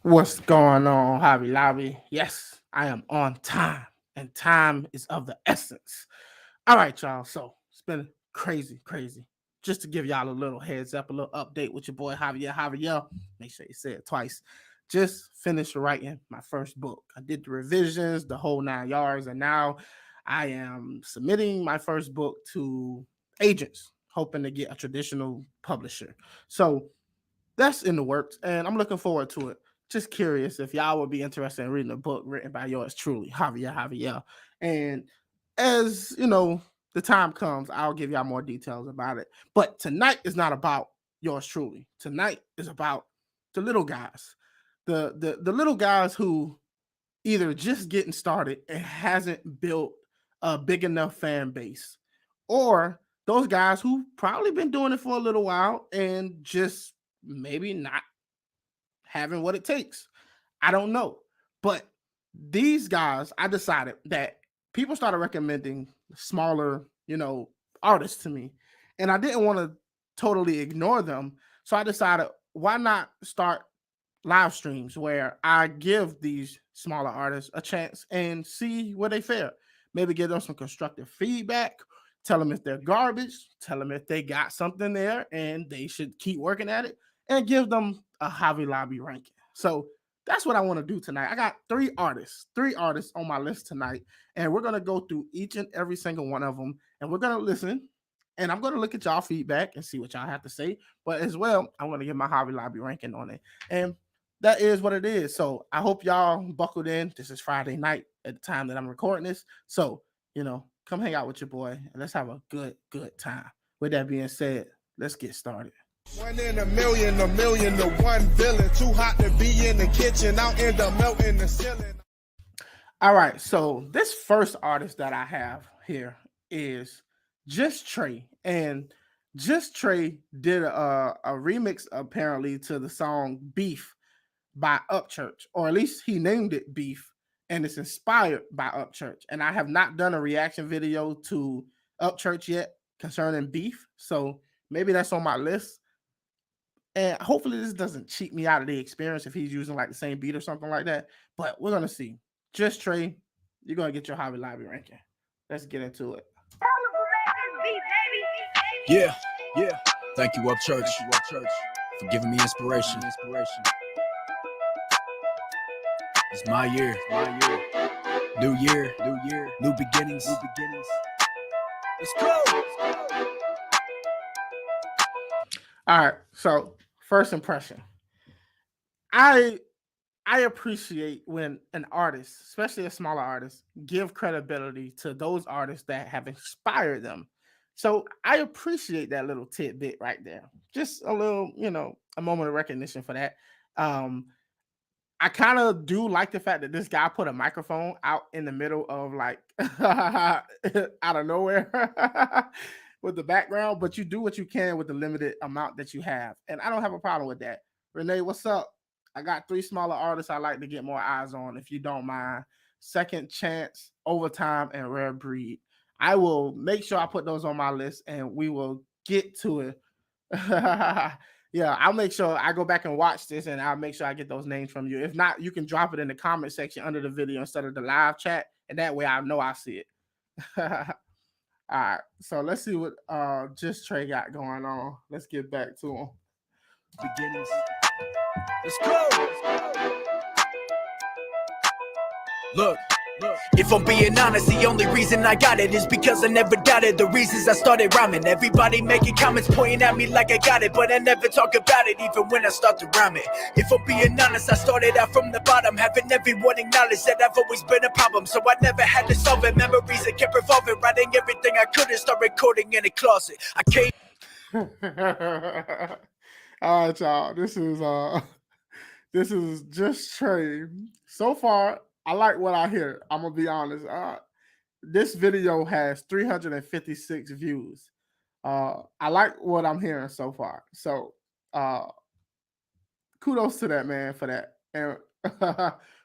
What's going on, Hobby Lobby? Yes, I am on time, and time is of the essence. All right, y'all. So it's been crazy, crazy. Just to give y'all a little heads up, a little update with your boy Javier Javier. Make sure you say it twice. Just finished writing my first book. I did the revisions, the whole 9 yards, and now I am submitting my first book to agents, hoping to get a traditional publisher. So that's in the works, and I'm looking forward to it. Just curious if y'all would be interested in reading a book written by yours truly, Javier Javier. And as you know, the time comes, I'll give y'all more details about it. But tonight is not about yours truly. Tonight is about the little guys, the little guys who either just getting started and hasn't built a big enough fan base, or those guys who probably been doing it for a little while and just maybe not having what it takes. I don't know. But these guys, I decided that people started recommending smaller, artists to me. And I didn't want to totally ignore them. So I decided, why not start live streams where I give these smaller artists a chance and see where they fare. Maybe give them some constructive feedback, tell them if they're garbage, tell them if they got something there and they should keep working at it, and give them a Hobby Lobby ranking. So that's what I want to do tonight. I got three artists on my list tonight, and we're gonna go through each and every single one of them, and we're gonna listen. And I'm gonna look at y'all feedback and see what y'all have to say. But as well, I'm gonna give my Hobby Lobby ranking on it. And that is what it is. So I hope y'all buckled in. This is Friday night at the time that I'm recording this. So, come hang out with your boy and let's have a good time. With that being said, let's get started. One in a million to one billion. Too hot to be in the kitchen. I'll end up melting the ceiling. All right. So this first artist that I have here is Just Trey. And Just Trey did a remix apparently to the song Beef by Upchurch, or at least he named it Beef, and it's inspired by Upchurch. And I have not done a reaction video to Upchurch yet concerning Beef, so maybe that's on my list. And hopefully this doesn't cheat me out of the experience if he's using like the same beat or something like that. But we're gonna see. Just Trey, you're gonna get your Hobby Lobby ranking. Let's get into it. Yeah, yeah. Thank you, Upchurch, for giving me inspiration. It's my year. New year, new beginnings. Let's go. All right. So first impression. I appreciate when an artist, especially a smaller artist, give credibility to those artists that have inspired them. So I appreciate that little tidbit right there. Just a little, a moment of recognition for that. Um, I kind of do like the fact that this guy put a microphone out in the middle of like out of nowhere with the background, but you do what you can with the limited amount that you have. And I don't have a problem with that. Renee, what's up? I got three smaller artists I like to get more eyes on, if you don't mind. Second Chance, Overtime, and Rare Breed. I will make sure I put those on my list and we will get to it. Yeah, I'll make sure I go back and watch this and I'll make sure I get those names from you. If not, you can drop it in the comment section under the video instead of the live chat, and that way I know I see it. All right, so let's see what Just Trey got going on. Let's get back to him. Beginnings. Let's go. Look. If I'm being honest, the only reason I got it is because I never doubted the reasons I started rhyming. Everybody making comments pointing at me like I got it, but I never talk about it even when I start to rhyme it. If I'm being honest, I started out from the bottom, having everyone acknowledge that I've always been a problem, so I never had to solve it. Memories that kept revolving, writing everything I could and start recording in a closet. I can't. All right, y'all. This is Just Trey. So far, I like what I hear. I'm gonna be honest. This video has 356 views. I like what I'm hearing so far. So kudos to that man for that. And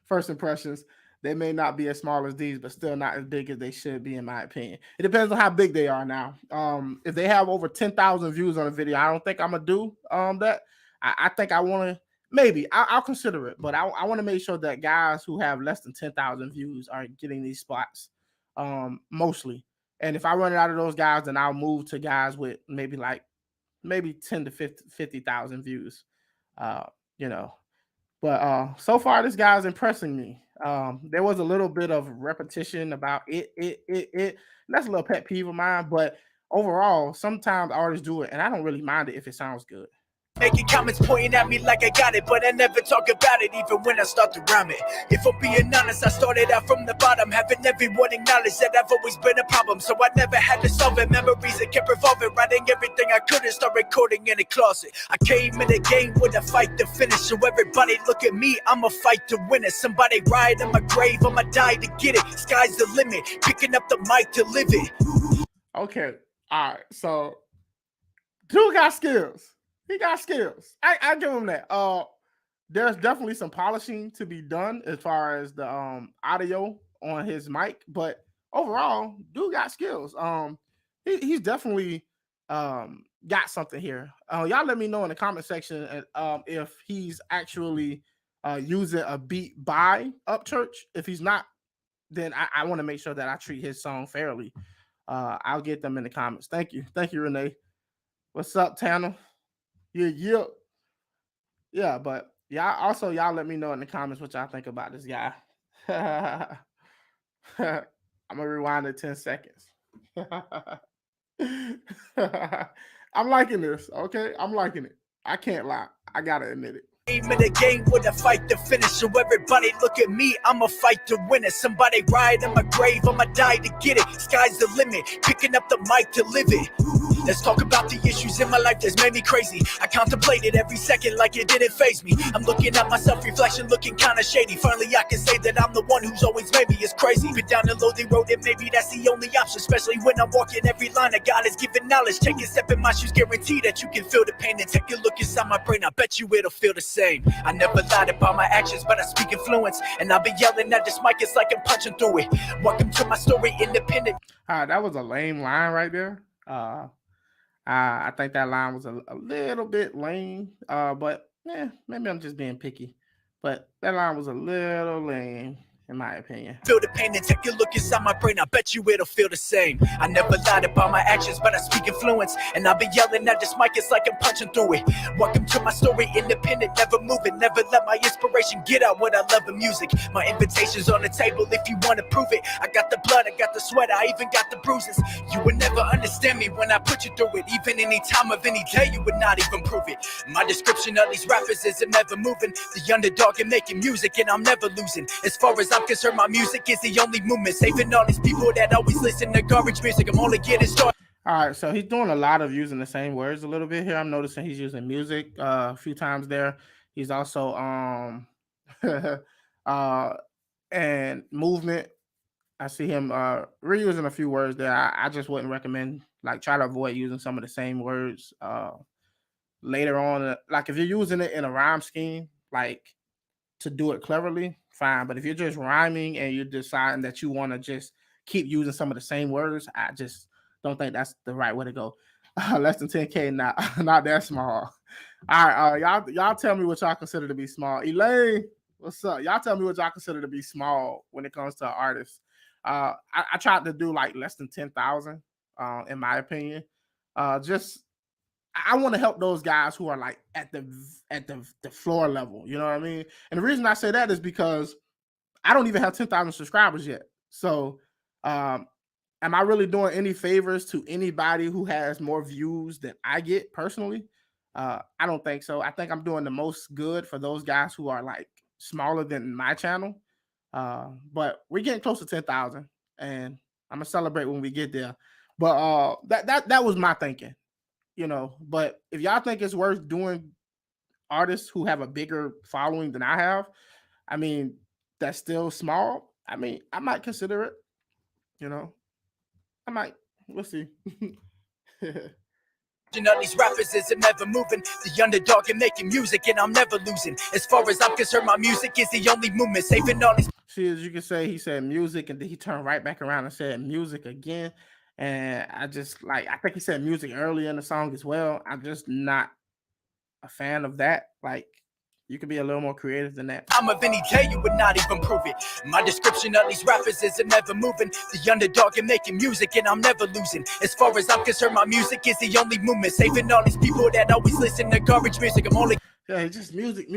first impressions, they may not be as small as these, but still not as big as they should be, in my opinion. It depends on how big they are now. If they have over 10,000 views on a video, I don't think I'm gonna do that. I think I want to maybe I'll consider it, but I want to make sure that guys who have less than 10,000 views are getting these spots, mostly. And if I run out of those guys, then I'll move to guys with maybe 10 to 50,000 views, uh, you know. But so far, this guy's impressing me. There was a little bit of repetition about it. That's a little pet peeve of mine. But overall, sometimes artists do it, and I don't really mind it if it sounds good. Making comments pointing at me like I got it, but I never talk about it even when I start to rhyme it. If I'm being honest, I started out from the bottom, having everyone acknowledge that I've always been a problem. So I never had to solve it. Memories that kept revolving, writing everything I could and start recording in a closet. I came in the game with a fight to finish, so everybody look at me, I'ma fight to win it. Somebody ride in my grave, I'ma die to get it. Sky's the limit, picking up the mic to live it. Okay, all right. So, dude got skills. He got skills. I give him that. There's definitely some polishing to be done as far as the audio on his mic, but overall, dude got skills. He's definitely got something here. Y'all let me know in the comment section if he's actually using a beat by Upchurch. If he's not, then I want to make sure that I treat his song fairly. I'll get them in the comments. Thank you, Renee. What's up, Tanner? Yeah, but y'all let me know in the comments what y'all think about this guy. I'm gonna rewind it 10 seconds. I'm liking this, okay? I'm liking it. I can't lie. I gotta admit it. Aim in the game with a fight to finish, so everybody look at me, I'ma fight to win it. Somebody ride in my grave, I'ma die to get it. Sky's the limit, picking up the mic to live it. Let's talk about the issues in my life that's made me crazy. I contemplated every second like it didn't faze me. I'm looking at my self-reflection looking kinda shady. Finally I can say that I'm the one who's always made me. It's crazy, been down the lonely road and maybe that's the only option. Especially when I'm walking every line that God has given knowledge. Take a step in my shoes, guarantee that you can feel the pain. And take a look inside my brain, I bet you it'll feel the same. I never lied about my actions, but I speak in fluence. And I'll be yelling at this mic, it's like I'm punching through it. Welcome to my story, independent. That was a lame line right there. I think that line was a little bit lame, but maybe I'm just being picky. But that line was a little lame, in my opinion. Feel the pain and take a look inside my brain, I bet you it'll feel the same. I never lied about my actions, but I speak in fluence. And I'll be yelling at this mic, it's like I'm punching through it. Welcome to my story, independent, never moving. Never let my inspiration get out what I love in music. My invitation's on the table if you wanna prove it. I got the blood, I got the sweat, I even got the bruises. You would never understand me when I put you through it. Even any time of any day, you would not even prove it. My description of these rappers is I'm never moving. The underdog and making music and I'm never losing. As far as I'm concerned, my music is the only movement. Saving all these people that always listen to garbage music. I'm only getting started. All right, so he's doing a lot of using the same words a little bit here. I'm noticing he's using music a few times there. He's also and movement. I see him reusing a few words there. I just wouldn't recommend, like, try to avoid using some of the same words later on. Like, if you're using it in a rhyme scheme, like, to do it cleverly, fine. But if you're just rhyming and you're deciding that you want to just keep using some of the same words, I just don't think that's the right way to go. Less than 10K, not that small. All right, y'all tell me what y'all consider to be small. Elaine, what's up? Y'all tell me what y'all consider to be small when it comes to artists. I tried to do like less than 10,000, in my opinion. Just I want to help those guys who are like at the floor level. You know what I mean? And the reason I say that is because I don't even have 10,000 subscribers yet. So, am I really doing any favors to anybody who has more views than I get personally? I don't think so. I think I'm doing the most good for those guys who are like smaller than my channel. But we're getting close to 10,000, and I'm gonna celebrate when we get there. But that was my thinking. But if y'all think it's worth doing artists who have a bigger following than I have, I mean, that's still small. I mean, I might consider it. I might. We'll see. All these rappers is I'm never moving. The underdog and making music and I'm never losing. As far as I'm concerned, my music is the only movement. Saving all these. See, as you can say, he said music, and then he turned right back around and said music again. And I think he said music earlier in the song as well. I'm just not a fan of that. Like, You could be a little more creative than that. I'm of any day, you would not even prove it. My description of these rappers is I'm never moving. The underdog and making music, and I'm never losing. As far as I'm concerned, my music is the only movement. Saving all these people that always listen to garbage music. I'm only it's just music,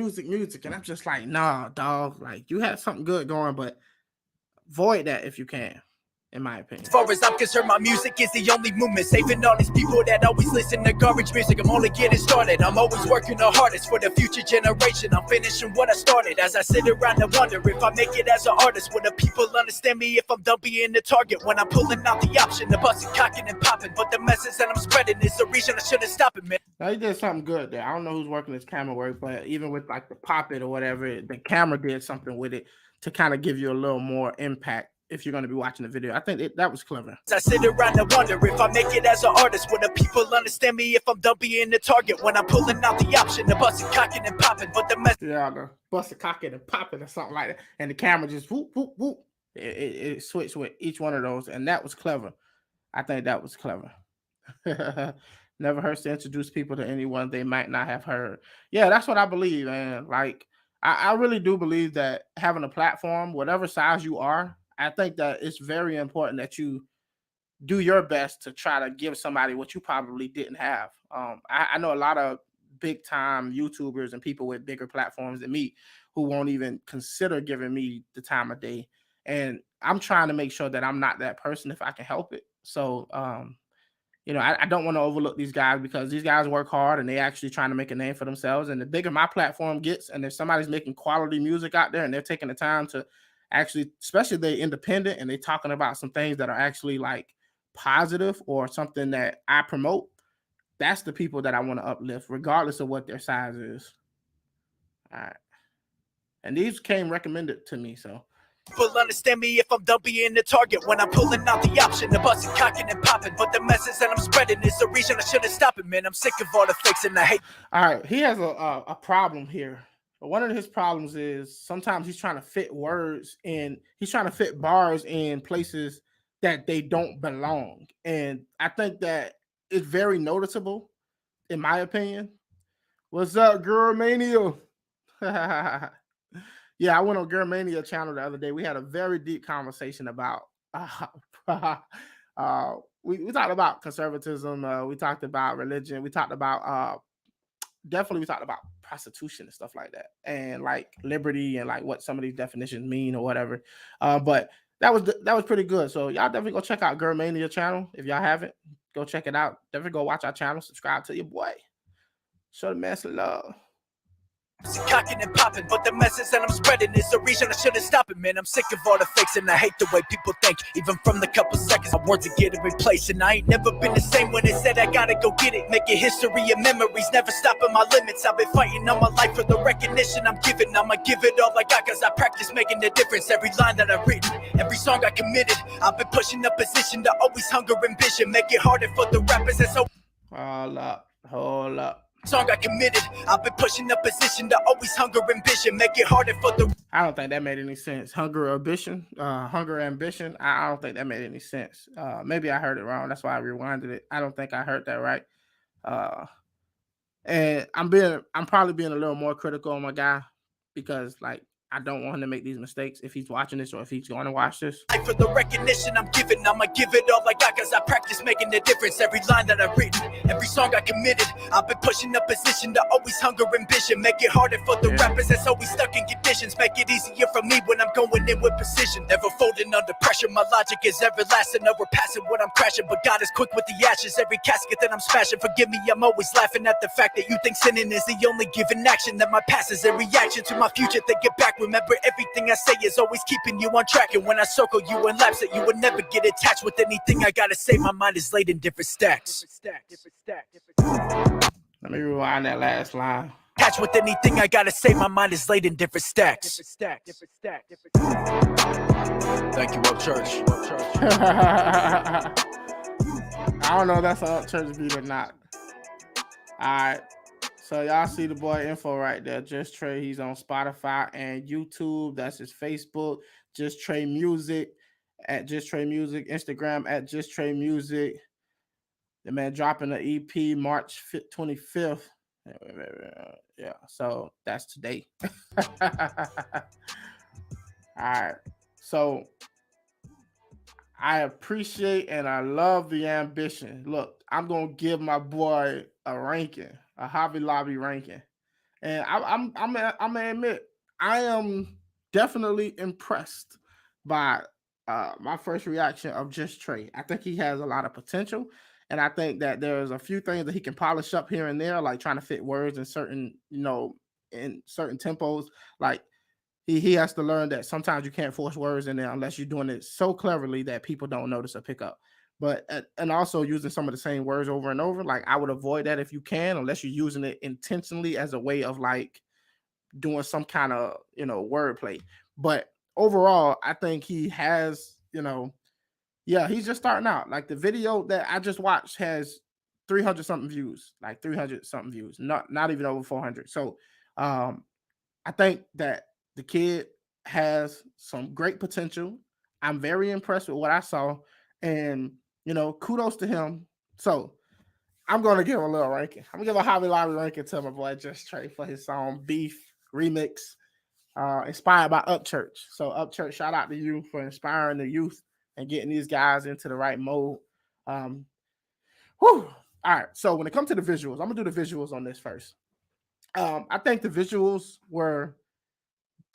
and I'm just like, nah, dog. Like you had something good going, but void that if you can. In my opinion. As far as I'm concerned, my music is the only movement. Saving all these people that always listen to garbage music. I'm only getting started. I'm always working the hardest for the future generation. I'm finishing what I started. As I sit around and wonder if I make it as an artist. Will the people understand me if I'm done being the target? When I'm pulling out the option, the busting, cocking, and popping. But the message that I'm spreading is the reason I shouldn't stop it, man. Now he did something good there. I don't know who's working his camera work, but even with like the pop it or whatever, the camera did something with it to kind of give you a little more impact. If you're going to be watching the video, I think that was clever. I sit around and wonder if I make it as an artist. Will the people understand me if I'm done being the target? When I'm pulling out the option, the busting, cocking, and popping. But the message, the busting, cocking, and popping or something like that, and the camera just whoop whoop whoop. It switched with each one of those, and that was clever. I think that was clever. Never hurts to introduce people to anyone they might not have heard. Yeah, that's what I believe, man. Like I really do believe that having a platform, whatever size you are, I think that it's very important that you do your best to try to give somebody what you probably didn't have. I know a lot of big time YouTubers and people with bigger platforms than me who won't even consider giving me the time of day. And I'm trying to make sure that I'm not that person if I can help it. So, I don't want to overlook these guys because these guys work hard and they actually trying to make a name for themselves. And the bigger my platform gets, and if somebody's making quality music out there and they're taking the time to actually, especially they're independent and they're talking about some things that are actually like positive or something that I promote, that's the people that I want to uplift, regardless of what their size is. All right. And these came recommended to me, so. people understand me if I'm done being the target. When I'm pulling out the option, the busting, cocking, and popping. But the message that I'm spreading is the reason I shouldn't stop it, man. I'm sick of all the fakes and the hate. All right, he has a problem here. One of his problems is sometimes he's trying to fit words in, he's trying to fit bars in places that they don't belong. And I think that it's very noticeable, in my opinion. What's up, Girl Mania? Yeah, I went on Girl Mania channel the other day. We had a very deep conversation about we talked about conservatism, we talked about religion, we talked about definitely we talked about prostitution and stuff like that, and like liberty and like what some of these definitions mean or whatever. But that was pretty good. So y'all definitely go check out Girl Mania channel if y'all haven't. Go check it out. Definitely go watch our channel. Subscribe to your boy. Show the man some love. Cocking and popping, but the message that I'm spreading is the reason I shouldn't stop it, man. I'm sick of all the fakes and I hate the way people think. Even from the couple seconds, my words are getting replaced, and I ain't never been the same when they said I gotta go get it. Making history and memories, never stopping my limits. I've been fighting all my life for the recognition I'm giving. I'ma give it all I got, cause I practice making a difference. Every line that I've written, every song I committed, I've been pushing the position to always hunger ambition. Make it harder for the rappers that's so. Hold up. Song I committed, I've been pushing the position to always hunger ambition. Make it harder for the. I don't think that made any sense. Hunger ambition. I don't think that made any sense. Maybe I heard it wrong. That's why I rewinded it. I don't think I heard that right. And I'm probably being a little more critical on my guy because like I don't want him to make these mistakes if he's watching this or if he's going to watch this. For the recognition I'm giving, I'ma give it all I got, cause I practice making a difference. Every line that I've written, every song I committed, I've been pushing the position to always hunger ambition. Make it harder for the rappers that's always stuck in conditions. Make it easier for me when I'm going in with precision. Never folding under pressure, my logic is everlasting. Never passing when I'm crashing, but God is quick with the ashes. Every casket that I'm smashing, forgive me, I'm always laughing at the fact that you think sinning is the only given action. That my past is a reaction to my future. They get back. Remember, everything I say is always keeping you on track. And when I circle you in laps, that you would never get attached with anything I gotta say. My mind is laid in different stacks. Let me rewind that last line. Attached with anything I gotta say. My mind is laid in different stacks. Thank you, Up Church. I don't know if that's an Up Church beat or not. All right. So y'all see the boy info right there. Just Trey. He's on Spotify and YouTube. That's his Facebook. Just Trey Music at Just Trey Music. Instagram at Just Trey Music. The man dropping the EP March 25th. Yeah, so that's today. All right. So I appreciate and I love the ambition. Look, I'm gonna give my boy a ranking, a Hobby Lobby ranking, and I'm gonna admit I am definitely impressed by my first reaction of Just Trey. I think he has a lot of potential, and I think that there's a few things that he can polish up here and there, like trying to fit words in certain in certain tempos, like he has to learn that sometimes you can't force words in there unless you're doing it so cleverly that people don't notice or pick up. But and also using some of the same words over and over, like I would avoid that if you can, unless you're using it intentionally as a way of like doing some kind of wordplay. But overall, I think he has yeah, he's just starting out. Like the video that I just watched has 300 something views, like 300 something views, not even over 400. So um I think that the kid has some great potential. I'm very impressed with what I saw, and kudos to him. So I'm gonna give a little ranking. I'm gonna give a Hobby Lobby ranking to my boy Just Trey for his song "Beef" remix, inspired by Upchurch. So Upchurch, shout out to you for inspiring the youth and getting these guys into the right mode. Um, whew. All right. So when it comes to the visuals, I'm gonna do the visuals on this first. I think the visuals were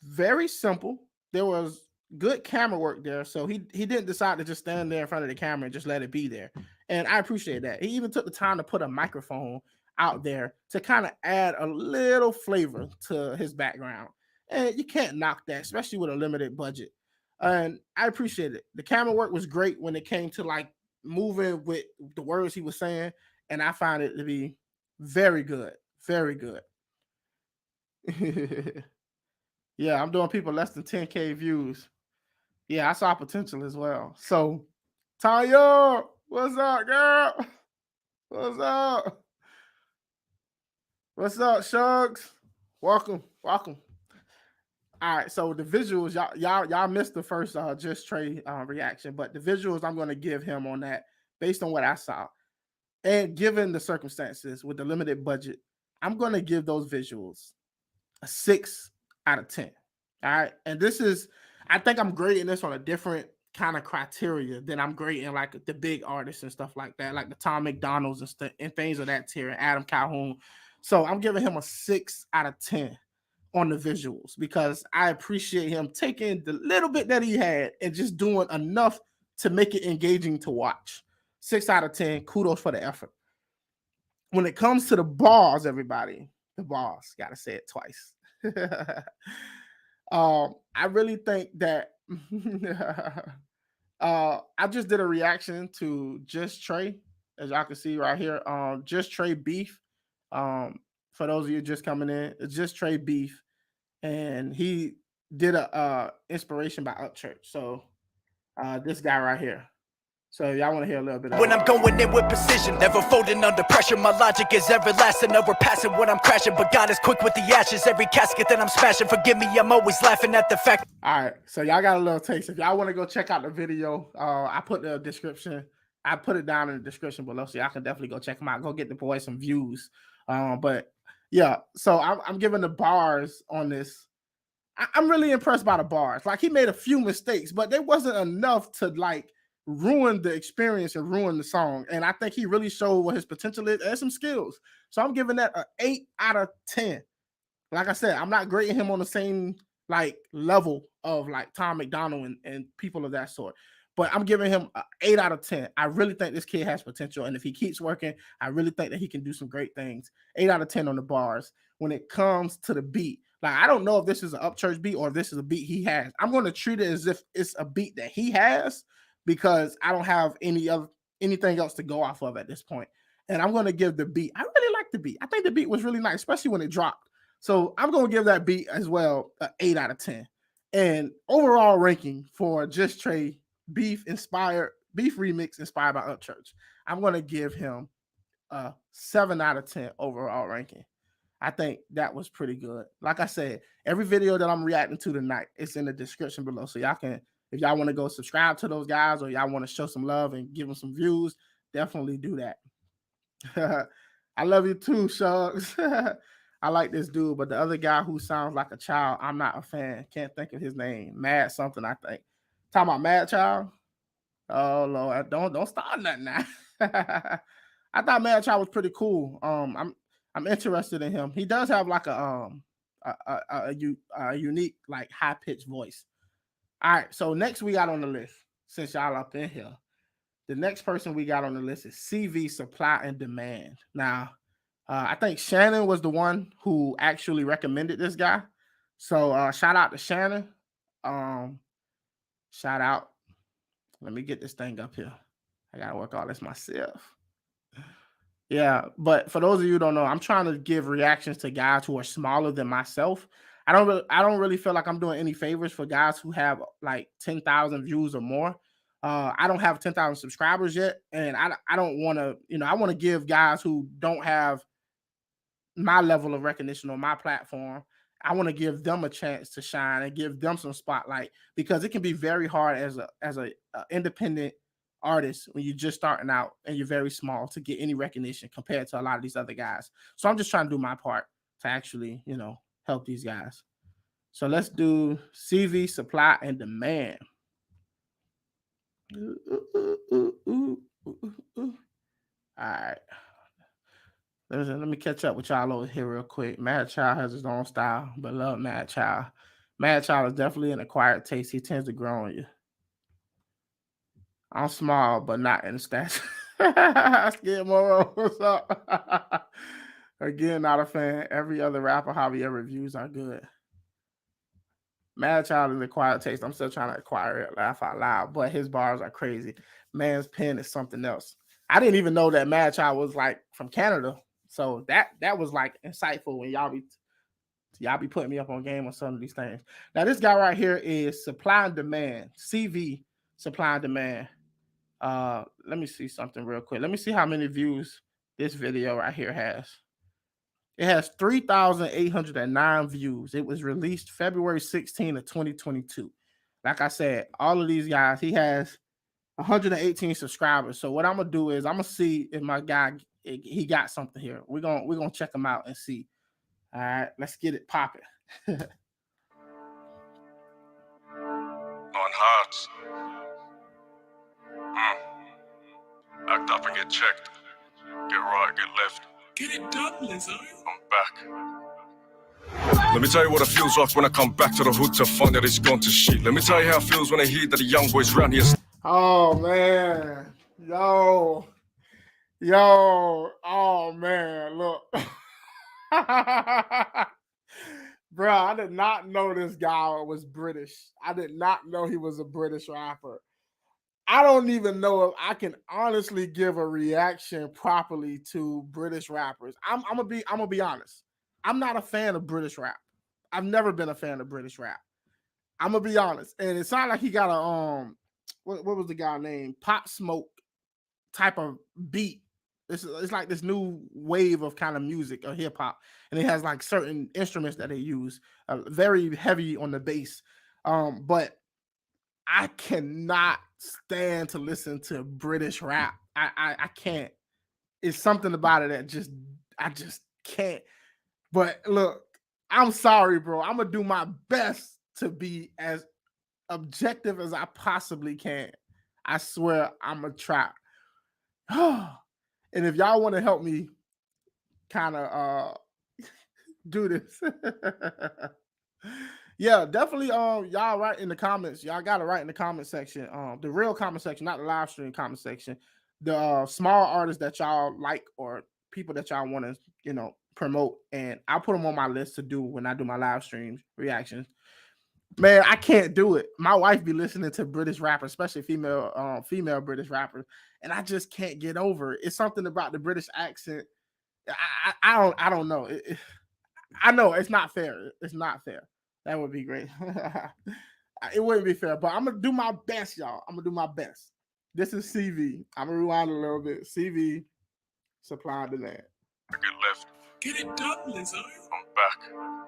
very simple. There was good camera work there, so he didn't decide to just stand there in front of the camera and just let it be there. And I appreciate that. He even took the time to put a microphone out there to kind of add a little flavor to his background. And you can't knock that, especially with a limited budget. And I appreciate it. The camera work was great when it came to like moving with the words he was saying, and I found it to be very good, very good. Yeah, I'm doing people less than 10K views. Yeah, I saw potential as well. So, Tanya, what's up, girl? What's up? What's up, Shugs? Welcome, welcome. All right, so the visuals, y'all missed the first Just Trey reaction, but the visuals I'm going to give him on that based on what I saw and given the circumstances with the limited budget, I'm going to give those visuals a 6 out of 10. All right. And this is, I think I'm grading this on a different kind of criteria than I'm grading like the big artists and stuff like that, like the Tom McDonald's and things of that tier, and Adam Calhoun. So I'm giving him a 6 out of 10 on the visuals because I appreciate him taking the little bit that he had and just doing enough to make it engaging to watch. 6 out of 10. Kudos for the effort. When it comes to the bars, everybody, the bars, gotta say it twice. I really think that I just did a reaction to Just Trey, as y'all can see right here. Just Trey Beef. For those of you just coming in, it's Just Trey Beef, and he did a inspiration by Upchurch. So this guy right here. So y'all want to hear a little bit of when I'm going in with precision, never folding under pressure. My logic is everlasting, never passing when I'm crashing. But God is quick with the ashes, every casket that I'm smashing. Forgive me, I'm always laughing at the fact. All right, so y'all got a little taste. If y'all want to go check out the video, I put the description. I put it down in the description below, so y'all can definitely go check them out. Go get the boy some views. But yeah, so I'm giving the bars on this. I'm really impressed by the bars. Like he made a few mistakes, but there wasn't enough to like ruin the experience and ruin the song. And I think he really showed what his potential is and some skills. So I'm giving that an 8 out of 10. Like I said, I'm not grading him on the same like level of like Tom McDonald and people of that sort. But I'm giving him an 8 out of 10. I really think this kid has potential. And if he keeps working, I really think that he can do some great things. 8 out of 10 on the bars. When it comes to the beat, like I don't know if this is an Upchurch beat or if this is a beat he has. I'm going to treat it as if it's a beat that he has because I don't have anything else to go off of at this point. And I'm going to give the beat. I really like the beat. I think the beat was really nice, especially when it dropped. So I'm going to give that beat as well an 8 out of 10. And overall ranking for Just Trey Beef remix inspired by Upchurch, I'm going to give him a 7 out of 10 overall ranking. I think that was pretty good. Like I said, every video that I'm reacting to tonight is in the description below. So y'all can, if y'all want to go subscribe to those guys or y'all want to show some love and give them some views, definitely do that. I love you too, Shugs. I like this dude, but the other guy who sounds like a child, I'm not a fan. Can't think of his name. Mad something, I think. Talking about Mad Child. Oh Lord, don't start nothing now. I thought Mad Child was pretty cool. I'm interested in him. He does have like a unique like high pitched voice. All right, so next we got on the list, since y'all up in here, the next person we got on the list is CV Supply and Demand. Now, I think Shannon was the one who actually recommended this guy. So shout out to Shannon. Shout out. Let me get this thing up here. I gotta work all this myself. Yeah, but for those of you who don't know, I'm trying to give reactions to guys who are smaller than myself. I don't really feel like I'm doing any favors for guys who have like 10,000 views or more. I don't have 10,000 subscribers yet, and I don't want to, I want to give guys who don't have my level of recognition on my platform. I want to give them a chance to shine and give them some spotlight, because it can be very hard as a independent artist when you're just starting out and you're very small to get any recognition compared to a lot of these other guys. So I'm just trying to do my part to actually, help these guys. So let's do CV Supply and Demand. All right. Let me catch up with y'all over here real quick. Mad Child has his own style, but love Mad Child. Mad Child is definitely an acquired taste. He tends to grow on you. I'm small, but not in stature. Scared Moro, what's up? Again, not a fan. Every other rapper Javier reviews are good. Mad Child is an acquired taste. I'm still trying to acquire it, laugh out loud, but his bars are crazy. Man's pen is something else. I didn't even know that Mad Child was like from Canada. So that was like insightful when y'all be putting me up on game on some of these things. Now this guy right here is Supply and Demand, CV Supply and Demand. Let me see something real quick. Let me see how many views this video right here has. It has 3,809 views. It was released February 16 of 2022. Like I said, all of these guys, he has 118 subscribers. So what I'm gonna do is I'm gonna see if my guy he got something here. We're gonna check him out and see. All right, let's get it popping. On hearts. Act up and get checked. Get right, get left. Get it done, Lizzo. I'm back. Let me tell you what it feels like when I come back to the hood to find that it's gone to shit. Let me tell you how it feels when I hear that the young boys round here. Oh man, yo, oh man, look. Bro, I did not know this guy was British. I did not know he was a British rapper. I don't even know if I can honestly give a reaction properly to British rappers. I'm gonna be honest. I'm not a fan of British rap. I've never been a fan of British rap. I'm gonna be honest. And it sounded like he got a what was the guy named? Pop Smoke type of beat. It's like this new wave of kind of music or hip hop, and it has like certain instruments that they use, very heavy on the bass. But I cannot stand to listen to British rap. I can't. It's something about it that I just can't. But look, I'm sorry, bro. I'm gonna do my best to be as objective as I possibly can. I swear I'm gonna try. And if y'all want to help me kind of do this, yeah, definitely y'all write in the comments. Y'all gotta write in the comment section. The real comment section, not the live stream comment section. The small artists that y'all like or people that y'all want to, promote, and I'll put them on my list to do when I do my live stream reactions. Man, I can't do it. My wife be listening to British rappers, especially female British rappers, and I just can't get over it. It's something about the British accent. I don't know. I know it's not fair. It's not fair. That would be great. It wouldn't be fair, but I'm gonna do my best, y'all. I'm gonna do my best. This is CV. I'm gonna rewind a little bit. CV, Supply and Demand. Get left. Get it done, Lizzo. I'm back.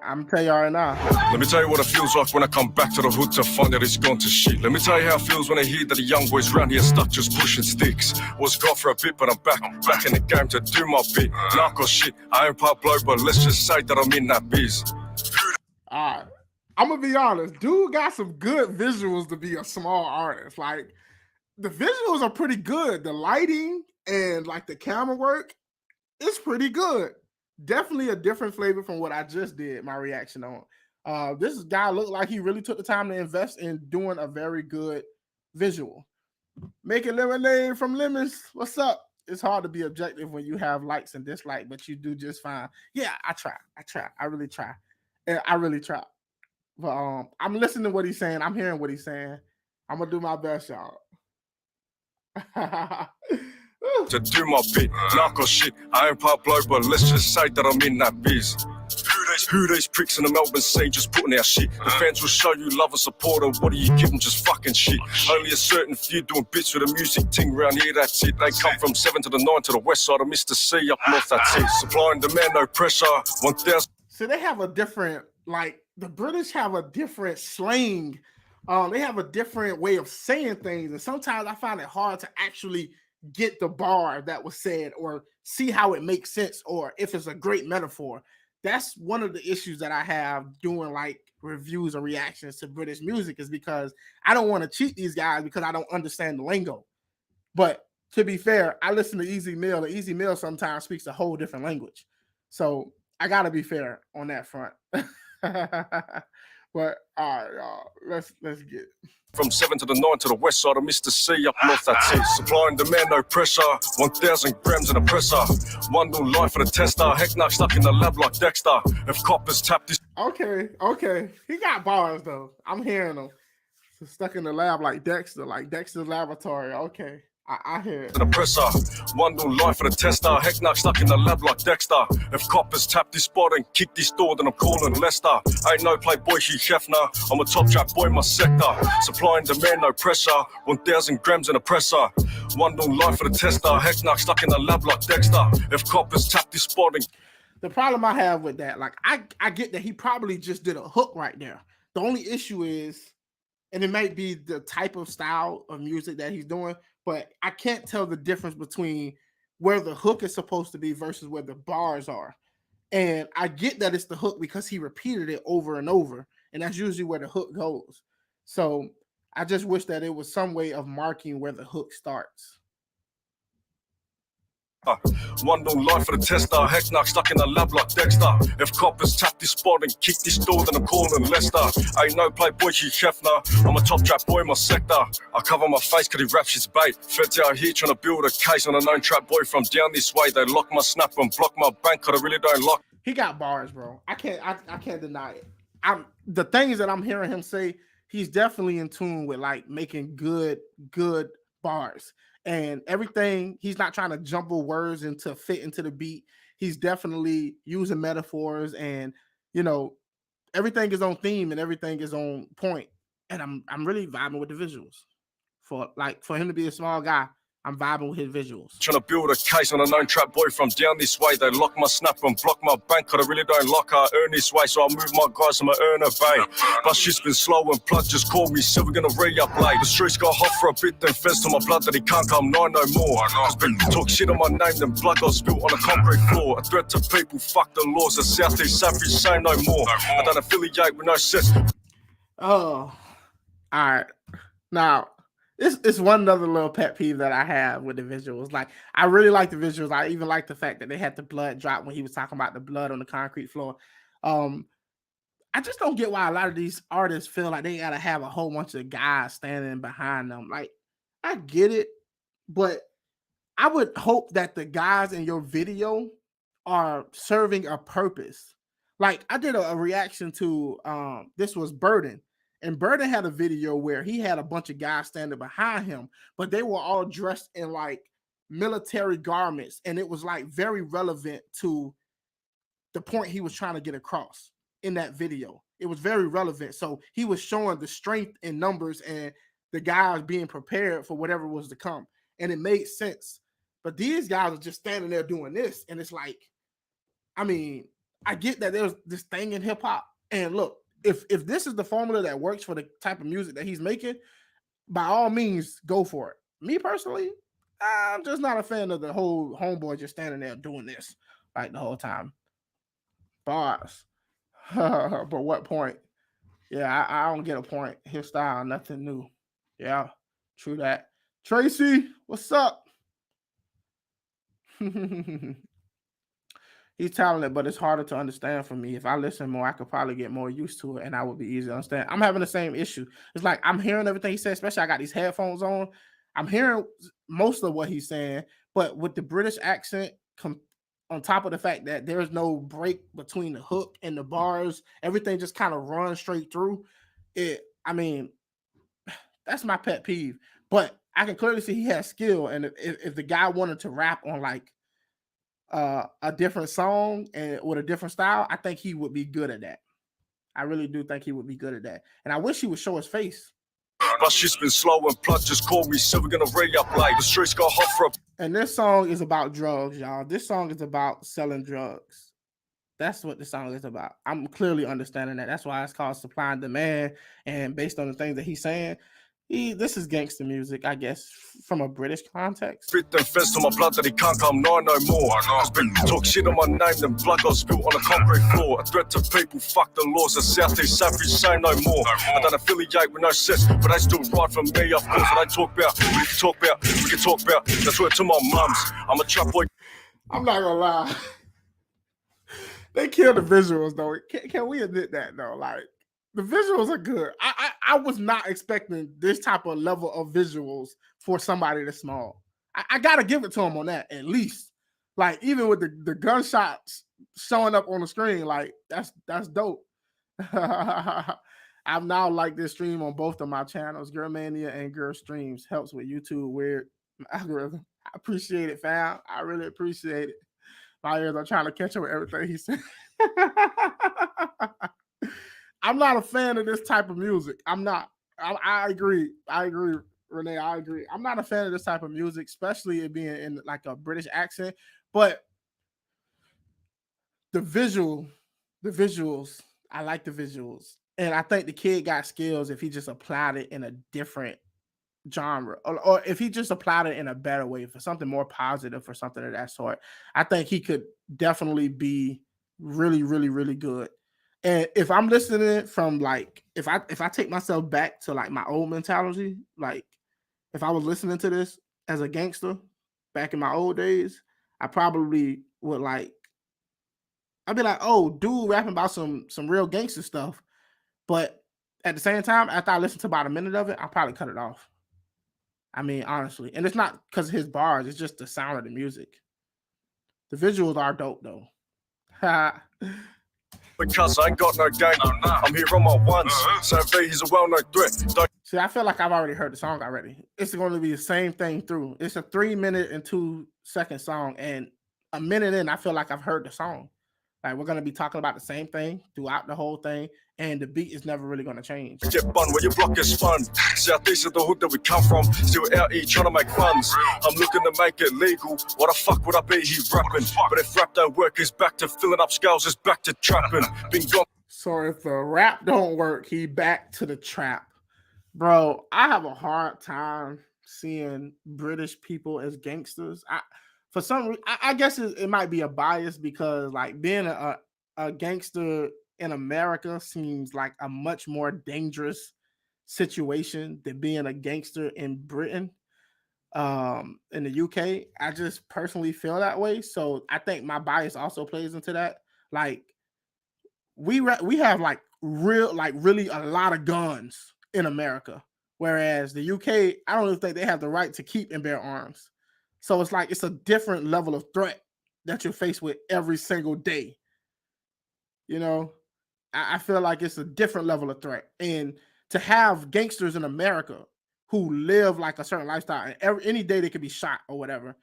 I'm tell you right now. Let me tell you what it feels like when I come back to the hood to find that it's gone to shit. Let me tell you how it feels when I hear that the young boys round here stuck just pushing sticks. Was gone for a bit, but I'm back in the game to do my bit. Narco shit, I ain't Pablo, but let's just say that I'm in that biz. Alright. I'm gonna be honest, dude got some good visuals to be a small artist. Like the visuals are pretty good. The lighting and like the camera work is pretty good. Definitely a different flavor from what I just did my reaction on. This guy looked like he really took the time to invest in doing a very good visual. Making lemonade from lemons. What's up? It's hard to be objective when you have likes and dislikes, but you do just fine. Yeah, I try. I really try. I really try. But I'm listening to what he's saying. I'm hearing what he's saying. I'm gonna do my best, y'all. To do my bit, narco shit, I ain't Pablo, but let's just say that I'm in that biz. Who these pricks in the Melbourne scene just putting out shit? The fans will show you love and support, or what do you give them? Just fucking shit. Only a certain few doing bits with the music ting round here, that's it. They come from 7 to the 9 to the west side of Mr. C, up north, that's it. Supply and demand, no pressure, 1,000. So they have a different, like, the British have a different slang. They have a different way of saying things, and sometimes I find it hard to actually get the bar that was said or see how it makes sense or if it's a great metaphor. That's one of the issues that I have doing like reviews or reactions to British music, is because I don't want to cheat these guys because I don't understand the lingo. But to be fair, I listen to Easy Mill, and Easy Mill sometimes speaks a whole different language. So I gotta be fair on that front. But all right, y'all, let's get From 7 to the 9 to the west side of Mr. C, up north, that's it. Supply and demand, no pressure, 1,000 grams in a presser. One new life for the tester, heck not stuck in the lab like Dexter. If coppers tap this. Okay. He got bars though. I'm hearing them. So stuck in the lab like Dexter's laboratory. Okay. I hear it. In a presser, one new life for the tester. Heck not stuck in the lab like Dexter. If coppers tap this spot and kick this door, then I'm calling Lester. Ain't no playboy, she Hefner. I'm a top trap boy in my sector. Supply and demand, no pressure. 1,000 grams in a presser. One new life for the tester. Heck not stuck in the lab like Dexter. If coppers tap this spot and. The problem I have with that, like I get that he probably just did a hook right there. The only issue is, and it might be the type of style of music that he's doing, but I can't tell the difference between where the hook is supposed to be versus where the bars are. And I get that it's the hook because he repeated it over and over, and that's usually where the hook goes. So I just wish that it was some way of marking where the hook starts. One new life for the tester. Heck knock stuck in the lab like Dexter. If coppers tap this spot and kick this door, then I'm calling Lester. Ain't no playboy, she Hefner. I'm a top trap boy in my sector. I cover my face cause he raps his bait. Feds out here trying to build a case on a known trap boy from down this way. They lock my snap and block my bank cause I really don't lock. He got bars, bro. I can't deny it. The things that I'm hearing him say, he's definitely in tune with like making good bars. And everything, he's not trying to jumble words into fit into the beat. He's definitely using metaphors, and you know, everything is on theme and everything is on point. And I'm really vibing with the visuals. For him to be a small guy, I'm vibing with his visuals. Trying to build a case on a known trap boy from down this way. They lock my snap and block my bank cause I really don't lock her earn this way. So I move my guys, I'ma earn a bay. But shit's been slow and Plug just called me, so we're gonna re-up late. The streets got hot for a bit, then feds to my blood that he can't come nine no more. Cause people talk shit on my name, then blood got spilled on a concrete floor. A threat to people, fuck the laws. The Southeast Savage say no more. I don't affiliate with no sense. Oh, all right. Now, it's one other little pet peeve that I have with the visuals. Like, I really like the visuals. I even like the fact that they had the blood drop when he was talking about the blood on the concrete floor. I just don't get why a lot of these artists feel like they gotta have a whole bunch of guys standing behind them. Like, I get it, but I would hope that the guys in your video are serving a purpose. Like, I did a reaction to this was Burden. And Burden had a video where he had a bunch of guys standing behind him, but they were all dressed in like military garments. And it was like very relevant to the point he was trying to get across in that video. It was very relevant. So he was showing the strength in numbers and the guys being prepared for whatever was to come. And it made sense. But these guys are just standing there doing this. And it's like, I mean, I get that there's this thing in hip hop, and look, if this is the formula that works for the type of music that he's making, by all means, go for it. Me personally, I'm just not a fan of the whole homeboy just standing there doing this like the whole time. Bars. But what point? Yeah, I don't get a point. His style, nothing new. Yeah, true that. Tracy, what's up? He's talented, but it's harder to understand for me. If I listen more, I could probably get more used to it and I would be easy to understand. I'm having the same issue. It's like I'm hearing everything he said, especially I got these headphones on. I'm hearing most of what he's saying, but with the British accent, on top of the fact that there's no break between the hook and the bars, everything just kind of runs straight through. I mean, that's my pet peeve. But I can clearly see he has skill, and if the guy wanted to rap on like a different song and with a different style, I think he would be good at that. I really do think he would be good at that. And I wish he would show his face. But she's been slow and plug just called me, so we're gonna re-up like the streets got hot for a. And this song is about drugs, y'all. This song is about selling drugs. That's what the song is about. I'm clearly understanding that. That's why it's called Supply and Demand. And based on the things that he's saying, this is gangster music, I guess, from a British context. Spit them fence to my blood that he can't come nigh no more. Been talk shit on my name, then blood got spilled on a concrete floor. A threat to people, fuck the laws. The Southeast Savage say no more. I don't affiliate with no sense, but they still ride for me, of course. What they talk about, we can talk about, we can talk about. That's word to my mums. I'm a trap boy. I'm not gonna lie. They killed the visuals though. Can we admit that though? Like, the visuals are good. I was not expecting this type of level of visuals for somebody this small. I gotta give it to him on that at least. Like, even with the gunshots showing up on the screen, like that's dope. I've now liked this stream on both of my channels, Girl Mania and Girl Streams. Helps with YouTube weird algorithm. I appreciate it, fam. I really appreciate it. My ears are trying to catch up with everything he said. I'm not a fan of this type of music. I'm not. I agree. I agree, Renee. I agree. I'm not a fan of this type of music, especially it being in like a British accent. But the visuals, I like the visuals. And I think the kid got skills if he just applied it in a different genre, or if he just applied it in a better way for something more positive or something of that sort. I think he could definitely be really, really, really good. And if I'm listening from like, if I take myself back to like my old mentality, like if I was listening to this as a gangster back in my old days, I probably would like, I'd be like, oh, dude rapping about some real gangster stuff. But at the same time, after I listened to about a minute of it, I'll probably cut it off. I mean, honestly. And it's not because of his bars, it's just the sound of the music. The visuals are dope though. Because I ain't got no gang, I'm here on my ones. So he's a well-known threat. See, I feel like I've already heard the song already. It's going to be the same thing through. It's a 3-minute and 2-second song, and a minute in, I feel like I've heard the song. Like, we're going to be talking about the same thing throughout the whole thing, and the beat is never really going to change. Get bun where your block is fun. Southeast of the hood that we come from, still out here trying to make funds. I'm looking to make it legal. What the fuck would I be? He rapping. But if rap don't work, he's back to filling up scales, he's back to trapping. Been gone. So if the rap don't work, he back to the trap. Bro, I have a hard time seeing British people as gangsters. For some reason, I guess it might be a bias because like being a gangster in America seems like a much more dangerous situation than being a gangster in Britain. In the UK, I just personally feel that way. So I think my bias also plays into that. Like we have like really a lot of guns in America, whereas the UK, I don't even think they have the right to keep and bear arms. So it's like it's a different level of threat that you're faced with every single day. You know, I feel like it's a different level of threat. And to have gangsters in America who live like a certain lifestyle, and any day they could be shot or whatever,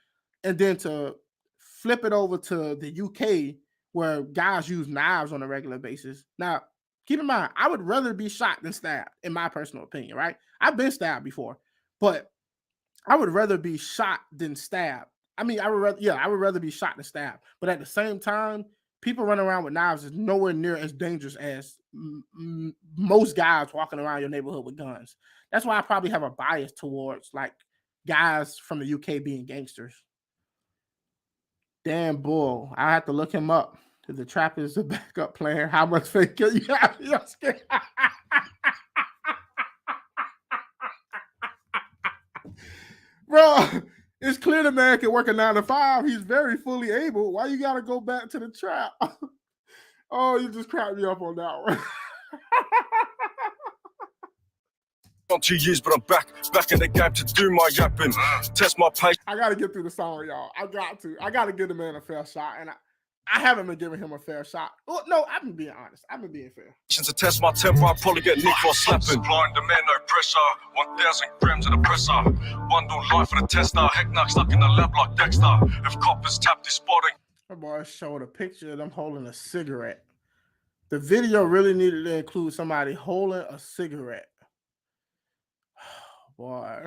and then to flip it over to the UK where guys use knives on a regular basis. Now, keep in mind, I would rather be shot than stabbed, in my personal opinion, right? I've been stabbed before, but I would rather be shot than stabbed. I mean, I would rather be shot than stabbed. But at the same time, people running around with knives is nowhere near as dangerous as most guys walking around your neighborhood with guns. That's why I probably have a bias towards like guys from the UK being gangsters. Dan Bull, I have to look him up. The Trap is a backup player. How much faith can you have in your skin? Bro, it's clear the man can work a 9 to 5. He's very fully able. Why you gotta go back to the Trap? Oh, you just cracked me up on that one. On 2 years, but I'm back in the game to do my yapping. Test my patience. I gotta get through the song, y'all. I gotta give the man a fair shot, and I haven't been giving him a fair shot. Oh, no, I've been being honest. I've been being fair. To test my temper, I'll probably get nicked for slapping. Supplying demand, no pressure. 1,000 grams in the presser. Bundle life for the tester. Heck, knock stuck in the lab like Dexter. If coppers tap this spotting. My boy showed a picture of them holding a cigarette. The video really needed to include somebody holding a cigarette. Boy.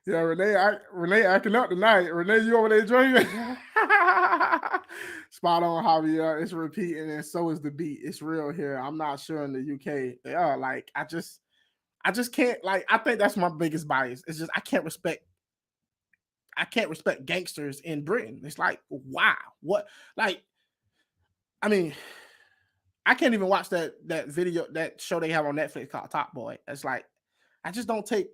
Yeah, Renee acting up tonight. Renee, you over there drinking? Spot on, Javier. It's repeating, and so is the beat. It's real here. I'm not sure in the UK. They are like, I just can't, like, I think that's my biggest bias. It's just I can't respect gangsters in Britain. It's like, wow, what? Like, I mean, I can't even watch that video, that show they have on Netflix called Top Boy. It's like, I just don't take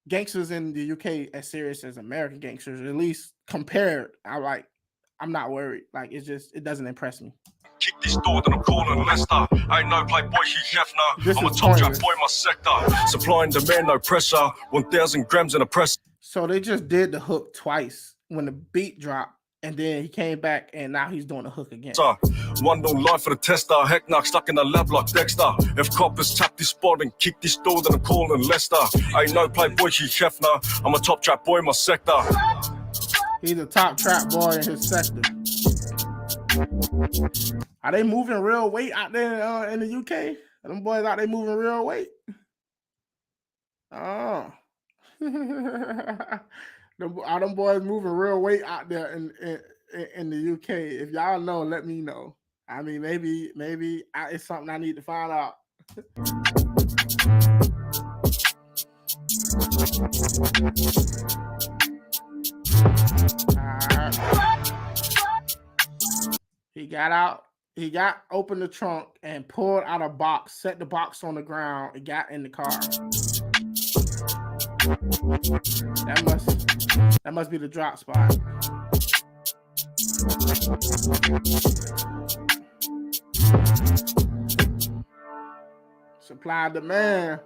gangsters in the UK as serious as American gangsters, at least compared. I'm not worried. Like, it doesn't impress me. Kick this door, then I'm calling Leicester. Ain't no playboy, he Hefner. I'm a top trap boy, my sector. Supply and demand, no pressure. 1,000 grams in a press. So they just did the hook twice when the beat dropped, and then he came back, and now he's doing the hook again. One don't lie for the tester. Heck, knock stuck in the lab like Dexter. If coppers tap this spot and kick this door, then I'm calling Leicester. Ain't no playboy, he Hefner. I'm a top trap boy, my sector. He's a top trap boy in his sector. Are they moving real weight out there in the UK? Are them boys out there moving real weight? Oh. Are them boys moving real weight out there in the UK? If y'all know, let me know. I mean, maybe it's something I need to find out. He opened the trunk and pulled out a box, set the box on the ground, and got in the car. That must be the drop spot. Supply and demand.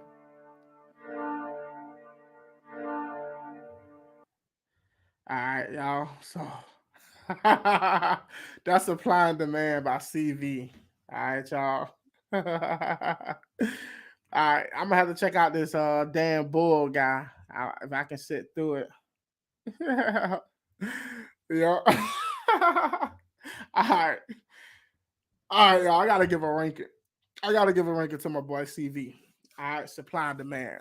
All right, y'all. So that's Supply and Demand by CV. All right, y'all. All right, I'm gonna have to check out this Dan Bull guy if I can sit through it. Yeah. All right, y'all. I gotta give a ranking. To my boy CV. All right, Supply and Demand.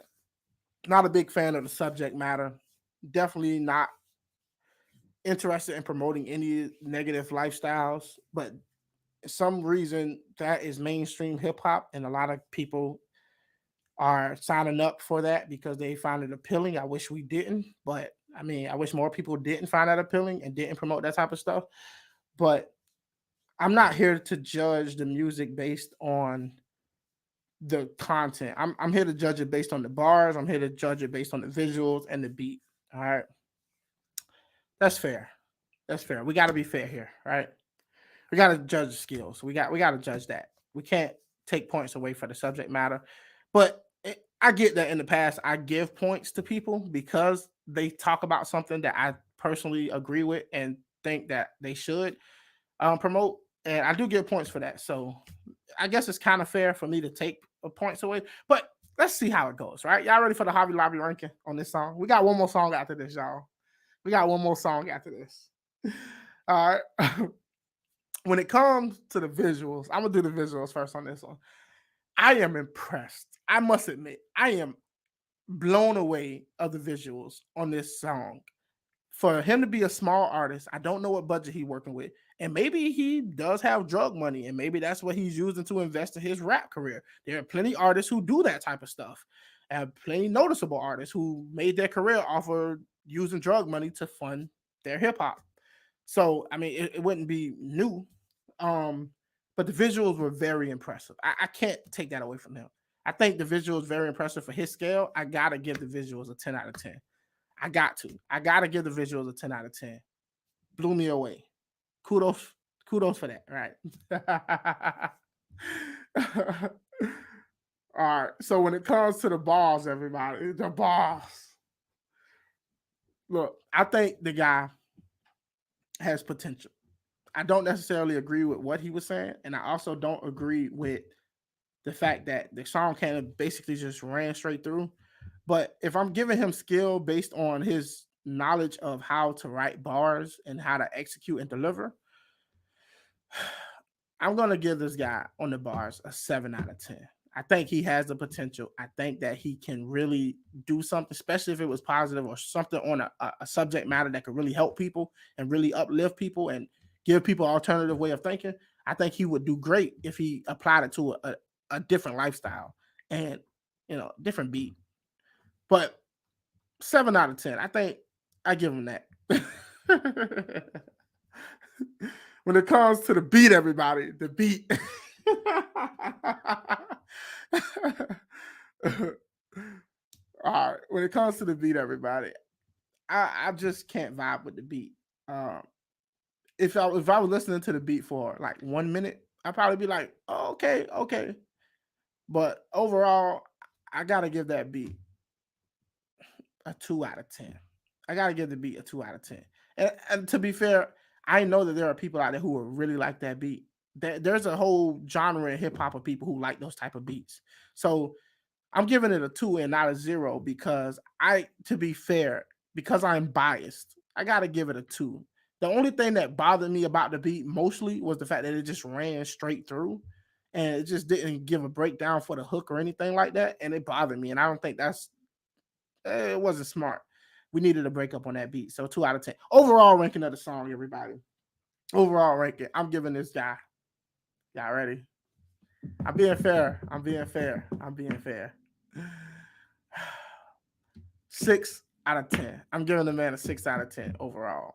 Not a big fan of the subject matter. Definitely not interested in promoting any negative lifestyles, but for some reason that is mainstream hip hop, and a lot of people are signing up for that because they find it appealing. I wish we didn't, but I mean, I wish more people didn't find that appealing and didn't promote that type of stuff. But I'm not here to judge the music based on the content. I'm here to judge it based on the bars. I'm here to judge it based on the visuals and the beat. All right. That's fair. We got to be fair here, right? We got to judge the skills. We got to judge that. We can't take points away for the subject matter. But I get that in the past I give points to people because they talk about something that I personally agree with and think that they should promote, and I do give points for that. So I guess it's kind of fair for me to take points away. But let's see how it goes, right? Y'all ready for the Hobby Lobby ranking on this song? We got one more song after this, y'all. All right. When it comes to the visuals, I'm going to do the visuals first on this one. I am impressed. I must admit, I am blown away of the visuals on this song. For him to be a small artist, I don't know what budget he's working with. And maybe he does have drug money, and maybe that's what he's using to invest in his rap career. There are plenty of artists who do that type of stuff. And plenty noticeable artists who made their career off of using drug money to fund their hip hop. So I mean, it wouldn't be new. But the visuals were very impressive. I can't take that away from him. I think the visuals very impressive for his scale. I gotta give the visuals a 10 out of 10. I got to. I gotta give the visuals a 10 out of 10. Blew me away. Kudos for that, right? All right. So when it comes to the bars, everybody, the bars. Look, I think the guy has potential. I don't necessarily agree with what he was saying, and I also don't agree with the fact that the song kind of basically just ran straight through. But if I'm giving him skill based on his knowledge of how to write bars and how to execute and deliver, I'm going to give this guy on the bars a 7 out of 10. I think he has the potential. I think that he can really do something, especially if it was positive or something on a subject matter that could really help people and really uplift people and give people an alternative way of thinking. I think he would do great if he applied it to a different lifestyle and, different beat. But 7 out of 10, I think I give him that. When it comes to the beat, everybody, the beat. All right. When it comes to the beat, everybody, I just can't vibe with the beat. If I was listening to the beat for like 1 minute, I'd probably be like, oh, okay. But overall, I gotta give that beat a 2 out of 10. I gotta give the beat a 2 out of 10. And to be fair, I know that there are people out there who are really like that beat. There's a whole genre in hip hop of people who like those type of beats. So I'm giving it a 2 and not a 0 because to be fair, because I'm biased, I gotta give it a 2. The only thing that bothered me about the beat mostly was the fact that it just ran straight through and it just didn't give a breakdown for the hook or anything like that. And it bothered me. And I don't think it wasn't smart. We needed a breakup on that beat. So 2 out of 10. Overall ranking of the song, everybody. Overall ranking. I'm giving this guy. Y'all ready? I'm being fair. 6 out of 10. I'm giving the man a 6 out of 10 overall.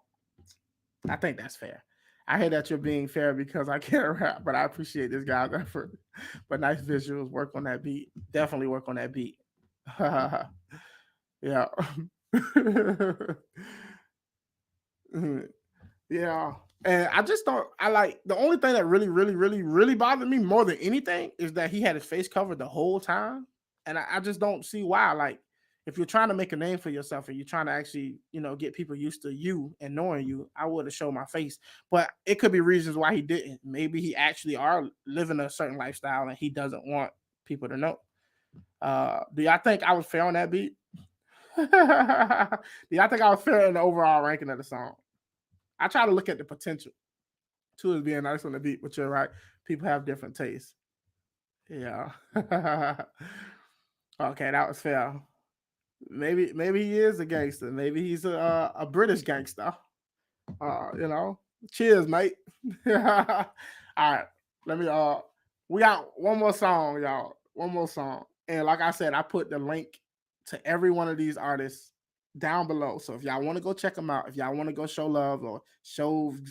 I think that's fair. I hear that you're being fair because I can't rap, but I appreciate this guy's effort. But nice visuals. Work on that beat. Definitely work on that beat. Yeah. Yeah. And I just thought the only thing that really bothered me more than anything is that he had his face covered the whole time. And I just don't see why. Like, if you're trying to make a name for yourself and you're trying to actually, get people used to you and knowing you, I would have shown my face. But it could be reasons why he didn't. Maybe he actually are living a certain lifestyle and he doesn't want people to know. Do y'all think I was fair on that beat? Do y'all think I was fair in the overall ranking of the song? I try to look at the potential. 2 is being nice on the beat, but you're right. People have different tastes. Yeah. Okay, that was fair. Maybe he is a gangster. Maybe he's a British gangster. Cheers, mate. All right. Let me we got one more song, y'all. One more song. And like I said, I put the link to every one of these artists down below. So if y'all want to go check them out, if y'all want to go show love or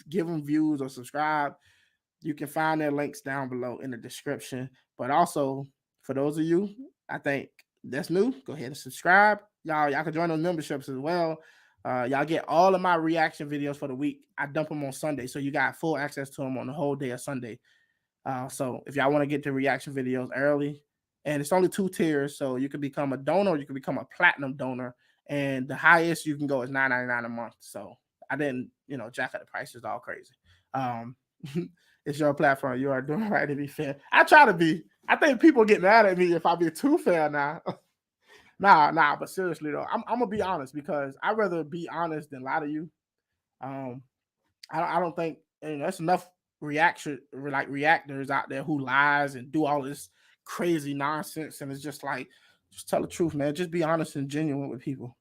give them views or subscribe, you can find their links down below in the description. But also, for those of you, I think that's new, go ahead and subscribe. Y'all can join those memberships as well. Y'all get all of my reaction videos for the week. I dump them on Sunday, so you got full access to them on the whole day of Sunday. So if y'all want to get the reaction videos early, and it's only 2 tiers, so you can become a donor, or you can become a platinum donor, and the highest you can go is $9.99 a month. So I didn't, jack up the prices all crazy. It's your platform. You are doing right to be fair. I try to be. I think people get mad at me if I be too fair now. Nah. But seriously though, I'm gonna be honest because I'd rather be honest than lie to you. I don't think that's enough reactors out there who lies and do all this crazy nonsense, and it's just tell the truth, man. Just be honest and genuine with people.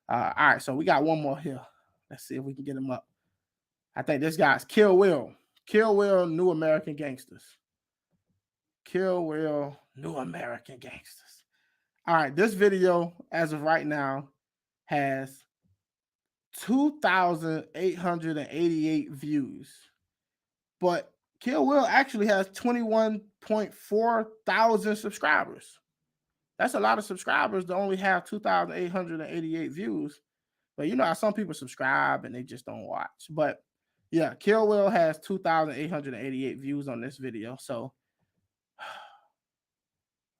All right, so we got one more here. Let's see if we can get him up. I think this guy's Kill Will. Kill Will, New American Gangsters. Kill Will, New American Gangsters. All right, this video, as of right now, has 2,888 views. But Kill Will actually has 21.4 thousand subscribers. That's a lot of subscribers to only have 2,888 views. But you know how some people subscribe and they just don't watch. But yeah, Kill Will has 2,888 views on this video. So,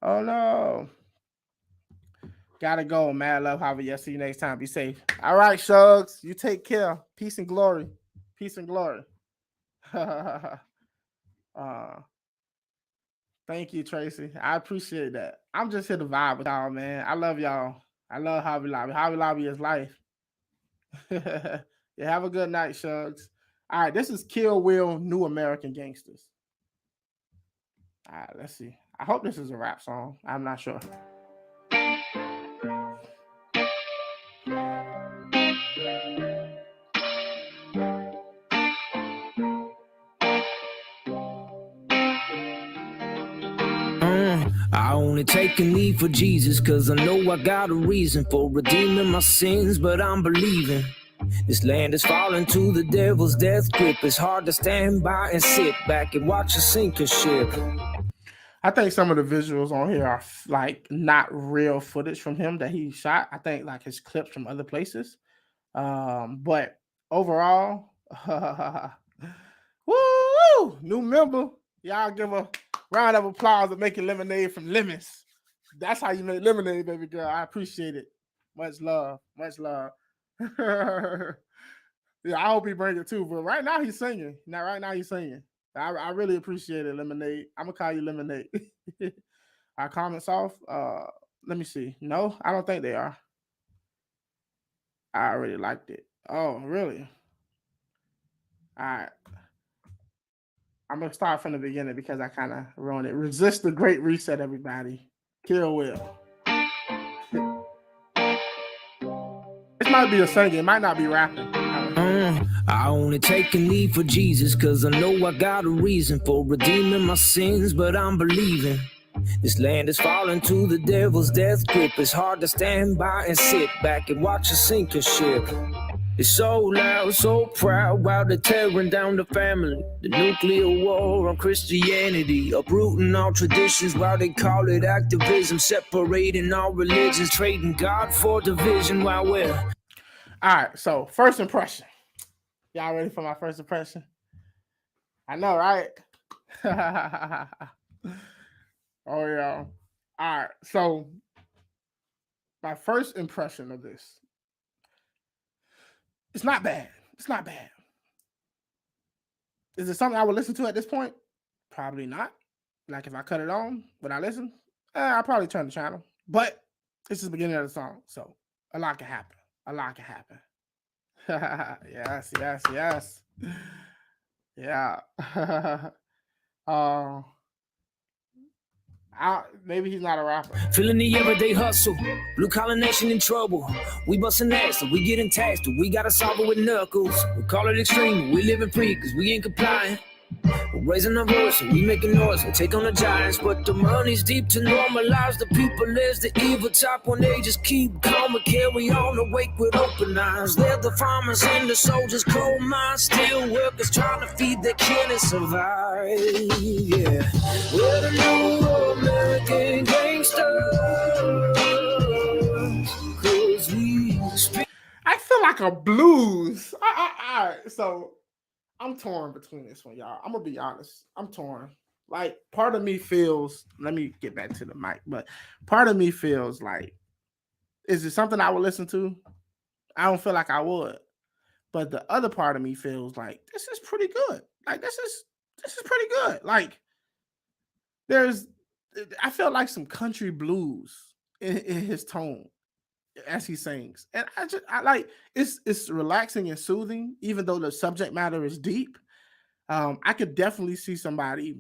oh no. Gotta go. Mad love, Javier. See you next time. Be safe. All right, Shugs. You take care. Peace and glory. Peace and glory. Thank you, Tracy. I appreciate that. I'm just here to vibe with y'all, man. I love y'all. I love Hobby Lobby. Hobby Lobby is life. Yeah, have a good night, Shugs. All right, this is Kill Will, New American Gangsters. All right, let's see. I hope this is a rap song. I'm not sure. I only take a knee for Jesus, cause I know I got a reason for redeeming my sins, but I'm believing. This land is falling to the devil's death grip. It's hard to stand by and sit back and watch a sinking ship. I think some of the visuals on here are like not real footage from him that he shot. I think like his clips from other places. But overall, woo! New member. Y'all give a round of applause for making lemonade from lemons. That's how you make lemonade, baby girl. I appreciate it. Much love. Much love. Yeah, I hope he bring it too. But right now he's singing. Right now he's singing. I really appreciate it, Lemonade. I'm gonna call you Lemonade. Our comments off. Let me see. No, I don't think they are. I already liked it. Oh, really? All right. I'm gonna start from the beginning because I kind of ruined it. Resist the Great Reset, everybody. Kill Will. This might be a singing. It might not be rapping. I only take a knee for Jesus, cause I know I got a reason for redeeming my sins, but I'm believing. This land is falling to the devil's death grip. It's hard to stand by and sit back and watch a sinking ship. It's so loud, so proud, while they're tearing down the family. The nuclear war on Christianity, uprooting all traditions while they call it activism, separating all religions, trading God for division while we're... All right, so first impression. Y'all ready for my first impression? I know, right? Oh, yeah. All right, so my first impression of this. It's not bad. It's not bad. Is it something I would listen to at this point? Probably not. Like if I cut it on, would I listen? I'll probably turn the channel. But it's the beginning of the song, so a lot can happen. A lot can happen. Yes. Yeah. Maybe he's not a rapper. Feeling the everyday hustle, blue collar nation in trouble. We busting ass, so we getting taxed, we gotta solve it with knuckles. We call it extreme, we living free, cause we ain't complying. We're raising our voice, and we making noise, we take on the giants. But the money's deep to normalize the people as the evil top when they just keep calm and carry on, awake with open eyes. They're the farmers and the soldiers, coal mines, steel workers trying to feed their kin and survive. Yeah, we're the new American gangsters, cause we speak. I feel like a blues. All right, so I'm torn between this one, y'all. I'm gonna be honest. I'm torn. Like, part of me feels, let me get back to the mic, but part of me feels like, is it something I would listen to? I don't feel like I would. But the other part of me feels like this is pretty good. Like, this is pretty good. Like, I feel like some country blues in his tone as he sings, and I like it's relaxing and soothing, even though the subject matter is deep. I could definitely see somebody,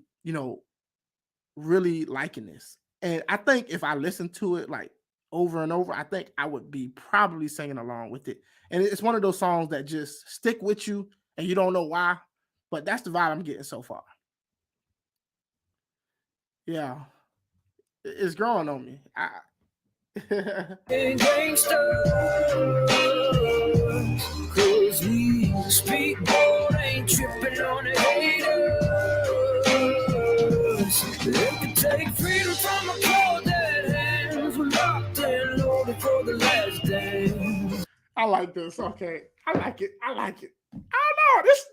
really liking this, and I think if I listened to it like over and over, I think I would be probably singing along with it. And it's one of those songs that just stick with you and you don't know why, but that's the vibe I'm getting so far. Yeah, it's growing on me. Gangsters, cause we speak bold, ain't tripping on the haters. They can take freedom from a cold dead hands. We're locked and loaded for the last dance. I like this. Okay, I like it. I don't know this.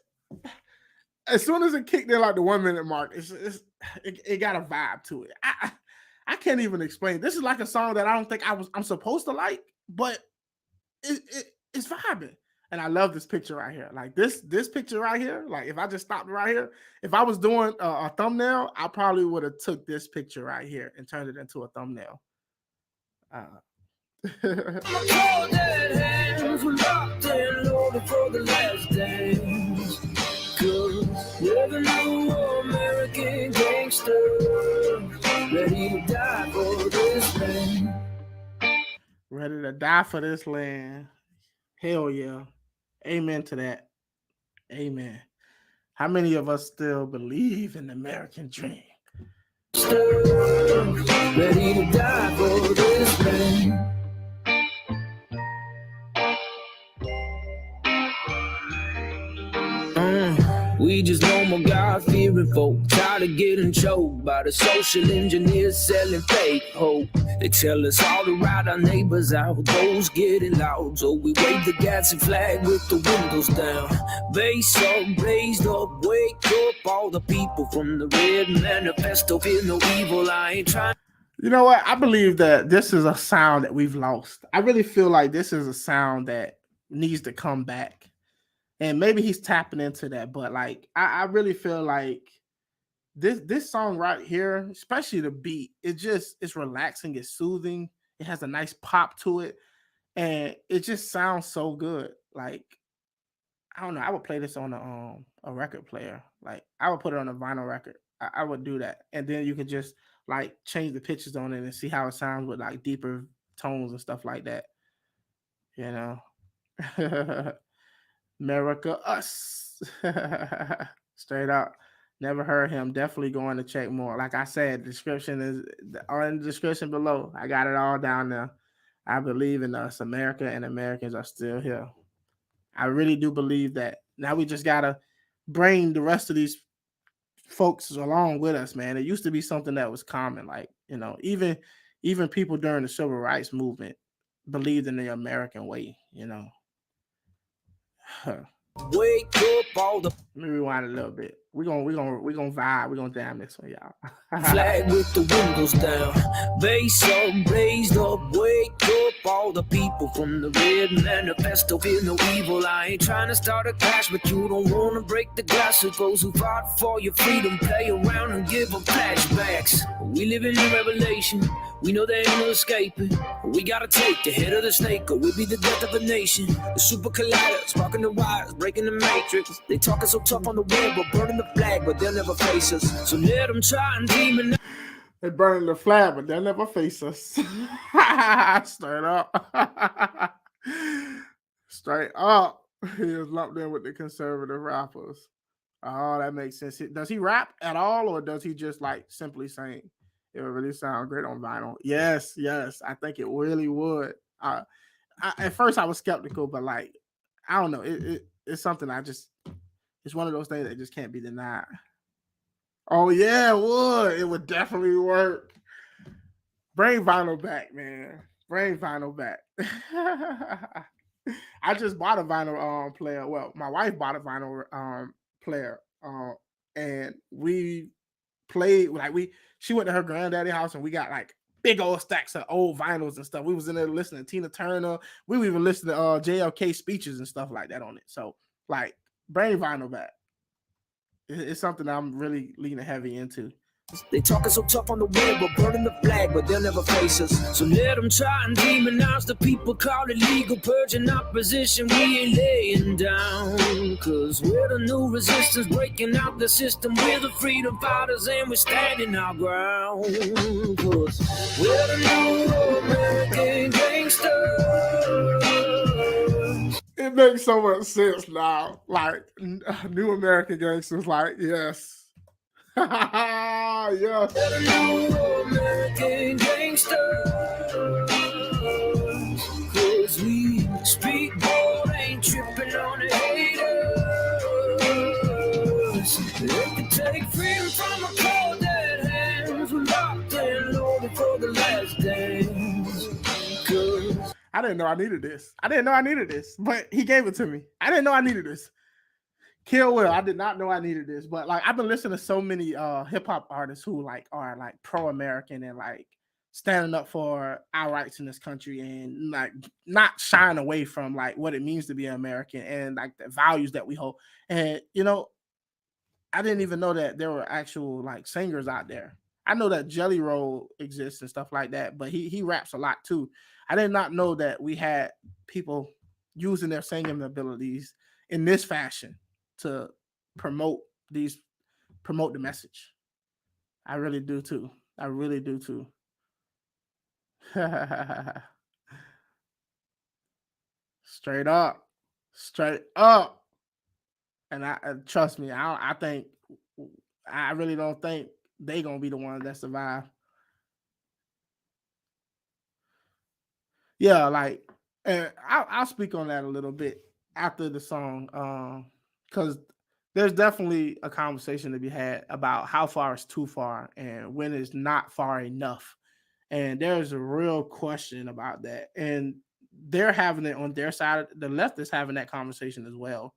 As soon as it kicked in like the 1 minute mark, it got a vibe to it. I can't even explain. This is like a song that I don't think I'm supposed to like, but it's vibing. And I love this picture right here. Like this picture right here. Like if I just stopped right here, if I was doing a thumbnail, I probably would have took this picture right here and turned it into a thumbnail. We're the new American gangster, ready to die for this land. Ready to die for this land. Hell yeah. Amen to that. Amen. How many of us still believe in the American dream? Ready to die for this land. We just normal God-fearing folk, tired of getting choked by the social engineers selling fake hope. They tell us all to ride our neighbors out, those getting loud, so we wave the Gadsden flag with the windows down. Base up, blazed up, wake up all the people from the red manifesto. Fear no evil, I ain't trying. You know what? I believe that this is a sound that we've lost. I really feel like this is a sound that needs to come back. And maybe he's tapping into that, but like I really feel like this song right here, especially the beat, it's relaxing, it's soothing, it has a nice pop to it, and it just sounds so good. Like I don't know, I would play this on a record player. Like I would put it on a vinyl record. I would do that, and then you could just like change the pitches on it and see how it sounds with like deeper tones and stuff like that. You know. America Us. Straight up. Never heard him. Definitely going to check more. Like I said, description is all in the description below. I got it all down there. I believe in us. America and Americans are still here. I really do believe that. Now we just gotta bring the rest of these folks along with us, man. It used to be something that was common. Like, you know, even people during the civil rights movement believed in the American way, you know. Wake up all the. Let me rewind a little bit. We're gonna vibe. We're gonna damn this one, y'all. Flag with the windows down. Base up, blazed up. Wake up all the people from the red manifesto. Fear no evil. I ain't trying to start a clash, but you don't wanna break the glass of those who fought for your freedom. Play around and give them flashbacks. We live in a revelation. We know there ain't no escaping. We gotta take the head of the snake, or we'll be the death of a nation. The super collider, sparking the wires, breaking the matrix. They talking so tough on the web, but burning the flag, but they'll never face us. So let them try and demon. They burning the flag, but they'll never face us. Straight up. Straight up. He was lumped in with the conservative rappers. Oh, that makes sense. Does he rap at all, or does he just like simply sing? It would really sound great on vinyl. Yes. I think it really would. At first I was skeptical, but like, I don't know. It's something it's one of those things that just can't be denied. Oh yeah, it would. It would definitely work. Bring vinyl back, man. Bring vinyl back. I just bought a vinyl player. Well, my wife bought a vinyl player. And we played she went to her granddaddy's house and we got like big old stacks of old vinyls and stuff. We was in there listening to Tina Turner. We were even listening to JLK speeches and stuff like that on it. So like, bring vinyl back. It's something I'm really leaning heavy into. They talking so tough on the web, but burning the flag, but they'll never face us. So let them try and demonize the people, call it legal purging opposition. We ain't laying down, cause we're the new resistance, breaking out the system. We're the freedom fighters and we're standing our ground, cause we're the new American gangsters. It makes so much sense now. Like New American Gangsters, like yes. Yes. American gangsters, 'cause we speak bold, ain't tripping on the haters. They can take freedom from a cold dead hands. We're locked and loaded for the last dance. 'Cause I didn't know I needed this. I didn't know I needed this, but he gave it to me. I didn't know I needed this. Kill Will. I did not know I needed this, but like I've been listening to so many hip hop artists who like are like pro-American and like standing up for our rights in this country and like not shying away from like what it means to be an American and like the values that we hold. And you know, I didn't even know that there were actual like singers out there. I know that Jelly Roll exists and stuff like that, but he raps a lot too. I did not know that we had people using their singing abilities in this fashion to promote the message. I really do too. I really do too. Straight up. Straight up. And I trust me, I really don't think they gonna be the ones that survive. Yeah, like, and I'll speak on that a little bit after the song, because there's definitely a conversation to be had about how far is too far and when is not far enough, and there's a real question about that, and they're having it on their side. The left is having that conversation as well,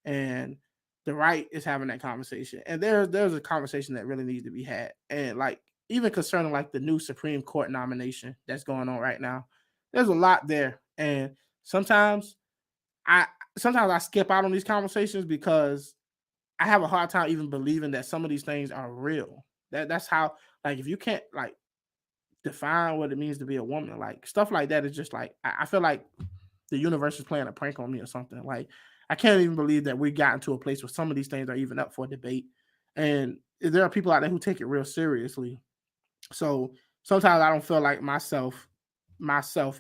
and the right is having that conversation, and there's a conversation that really needs to be had, and like even concerning like the new Supreme Court nomination that's going on right now, there's a lot there, and sometimes I sometimes I skip out on these conversations because I have a hard time even believing that some of these things are real. That's how, like, if you can't like define what it means to be a woman, like stuff like that is just like I feel like the universe is playing a prank on me or something. Like I can't even believe that we got into a place where some of these things are even up for debate, and there are people out there who take it real seriously. So sometimes I don't feel like myself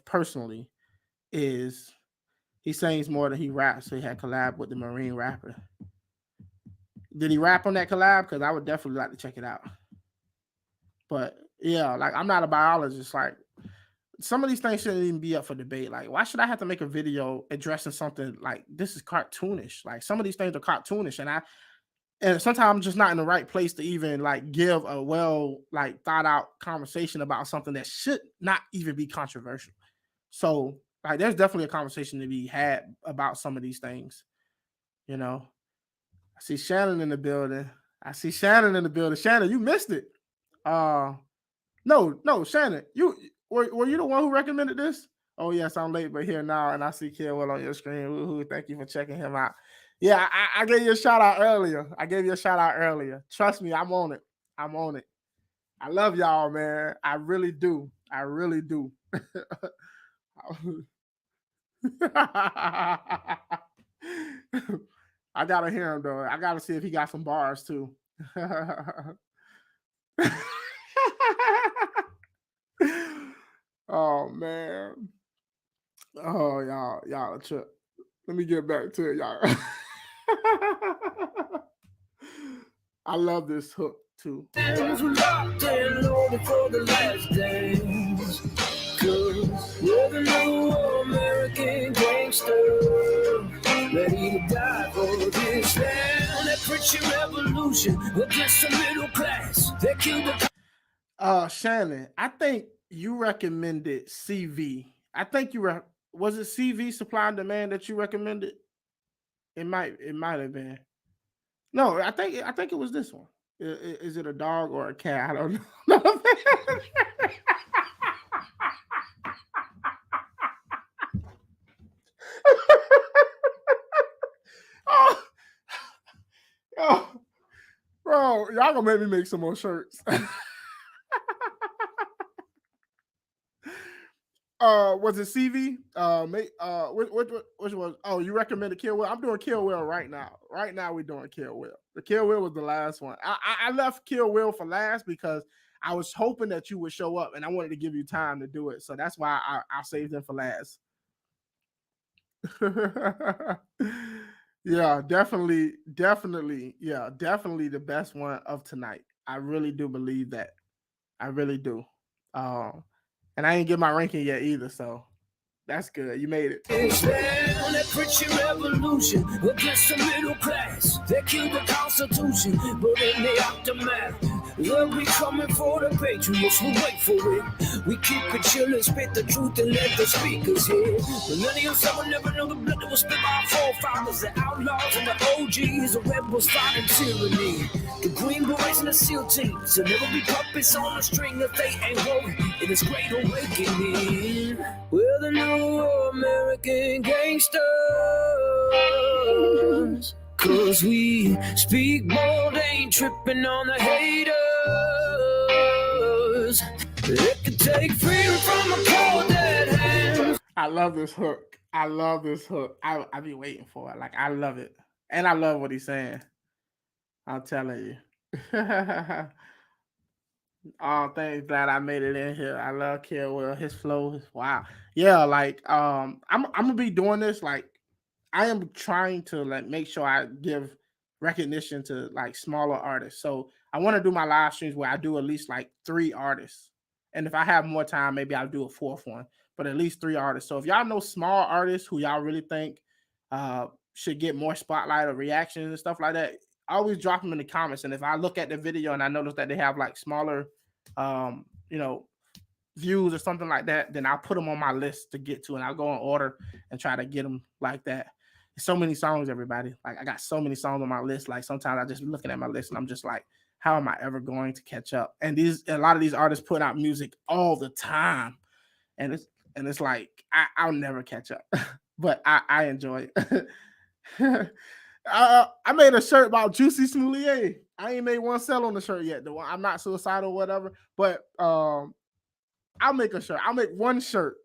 personally is he sings more than he raps. So he had collab with the Marine rapper. Did he rap on that collab? Because I would definitely like to check it out. But yeah, like I'm not a biologist. Like some of these things shouldn't even be up for debate. Like, why should I have to make a video addressing something like this is cartoonish? Like some of these things are cartoonish, and sometimes I'm just not in the right place to even like give a well like thought out conversation about something that should not even be controversial. So like there's definitely a conversation to be had about some of these things, you know. I see Shannon in the building. Shannon, you missed it. No, Shannon, you were you the one who recommended this? Oh yes, I'm late, but here now, and I see Kilwell on your screen. Woo-hoo, thank you for checking him out. Yeah, I gave you a shout out earlier. Trust me, I'm on it. I love y'all, man. I really do. I gotta hear him though. I gotta see if he got some bars too. Oh man. Oh y'all. Let me get back to it, y'all. I love this hook too. hands were locked and loaded for the last dance. 'Cause we're the new American gangster, ready to die for this land. That preaching revolution against the middle class. They killed the Shannon, I think you recommended CV. I think was it CV Supply and Demand that you recommended? It might have been. No, I think it was this one. Is it a dog or a cat? I don't know. Oh, oh, bro, y'all gonna make me make some more shirts. Was it CV? Which was? Oh, you recommended Kill Will. I'm doing Kill Will right now. Right now, we're doing Kill Will. The Kill Will was the last one. I left Kill Will for last because I was hoping that you would show up, and I wanted to give you time to do it. So that's why I saved him for last. Yeah, definitely. Yeah, definitely the best one of tonight. I really do believe that. I really do. Um, and I ain't get my ranking yet either, so that's good. You made it. Is there on that preaching revolution against the middle class? They killed the Constitution, but in the aftermath, they'll be coming for the patriots. We wait for it. We keep it chill and spit the truth and let the speakers hear. Millennials will never know the blood that was spit by our forefathers, the outlaws and the OGs, the rebels fighting tyranny. The Green Berets and the SEAL teams will never be puppets on a string if they ain't rolling in this great awakening. We're the new American gangsters, 'cause we speak bold, ain't tripping on the haters. It could take freedom from a cold dead hand. I love this hook. I love this hook. I be waiting for it. Like I love it, and I love what he's saying. I'm telling you. Oh, thanks, glad I made it in here. I love Kill Will. His flow, wow. Yeah, like I'm gonna be doing this. Like I am trying to like make sure I give recognition to like smaller artists. So I want to do my live streams where I do at least like 3 artists. And if I have more time, maybe I'll do a 4th one, but at least 3 artists. So if y'all know small artists who y'all really think should get more spotlight or reactions and stuff like that, always drop them in the comments. And if I look at the video and I notice that they have like smaller you know, views or something like that, then I'll put them on my list to get to, and I'll go in order and try to get them like that. So many songs, everybody. Like I got so many songs on my list. Like sometimes I just be looking at my list and I'm just like, how am I ever going to catch up? And a lot of these artists put out music all the time, and it's like I'll never catch up, but I enjoy it. I made a shirt about Juicy Smoulier. I ain't made one sell on the shirt yet. Though I'm not suicidal, or whatever. But I'll make a shirt. I'll make one shirt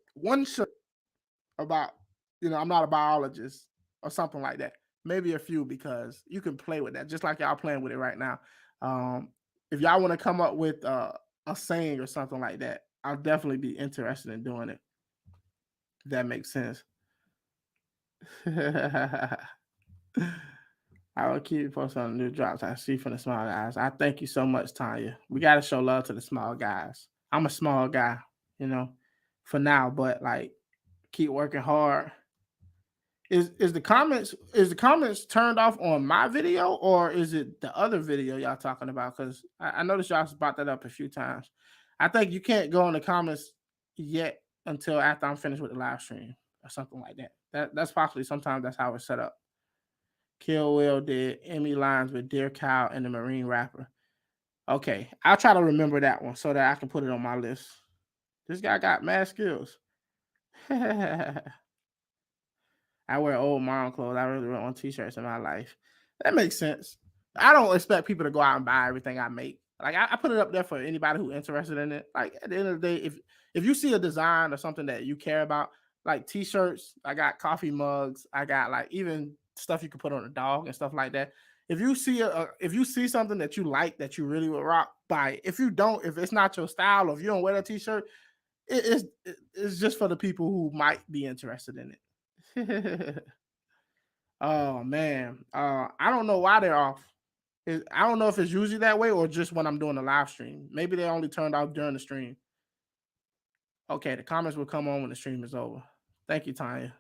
about, I'm not a biologist or something like that. Maybe a few, because you can play with that just like y'all playing with it right now. If y'all want to come up with a saying or something like that, I'll definitely be interested in doing it. If that makes sense. I will keep you posted on the new drops I see from the small guys. I thank you so much, Tanya. We got to show love to the small guys. I'm a small guy, for now, but like keep working hard. Is the comments turned off on my video, or is it the other video y'all talking about? Because I noticed y'all brought that up a few times. I think you can't go in the comments yet until after I'm finished with the live stream or something like that. That's possibly sometimes that's how it's set up. Kill Will did Emmy lines with Dear Cow and the Marine Rapper. Okay, I'll try to remember that one so that I can put it on my list. This guy got mad skills. I wear old mom clothes. I really want t-shirts in my life. That makes sense. I don't expect people to go out and buy everything I make. Like I put it up there for anybody who's interested in it. Like at the end of the day, if you see a design or something that you care about, like t-shirts, I got coffee mugs, I got like even stuff you can put on a dog and stuff like that. If you see something that you like that you really would rock, buy it. If you don't, if it's not your style, or if you don't wear that t-shirt, it's just for the people who might be interested in it. Oh man, I don't know why they're off. I don't know if it's usually that way or just when I'm doing the live stream. Maybe they only turned off during the stream. Okay, the comments will come on when the stream is over. Thank you, Tanya.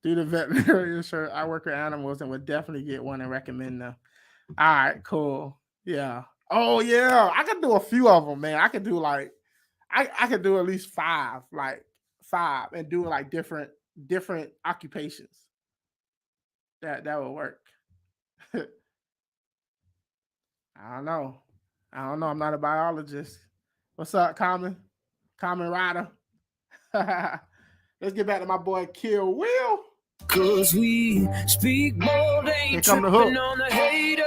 Do the veterinarian shirt. I work with animals and would definitely get one and recommend them. All right, cool. Yeah. Oh yeah, I could do a few of them, man. I could do like, I could do at least 5, like 5, and do like different occupations. That would work. I don't know. I'm not a biologist. What's up, Common Rider? Let's get back to my boy Kill Will. 'Cause we speak bold, ain't tripping on the haters.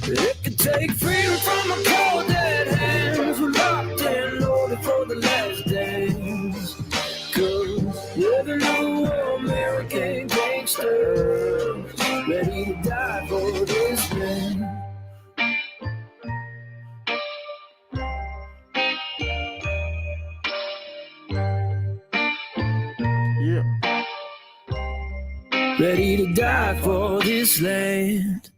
It could take freedom from a cold dead hands. We're locked and loaded for the last days. 'Cause we're the new American gangsters, ready to die for this man. ready to die for this land.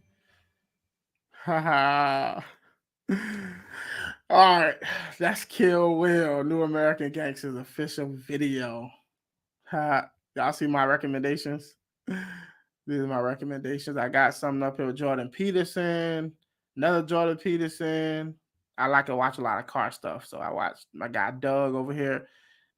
All right, that's Kill Will, New American Gangsters official video. Y'all see my recommendations? These are my recommendations. I got something up here with Jordan Peterson, another Jordan Peterson. I like to watch a lot of car stuff, so I watched my guy Doug over here.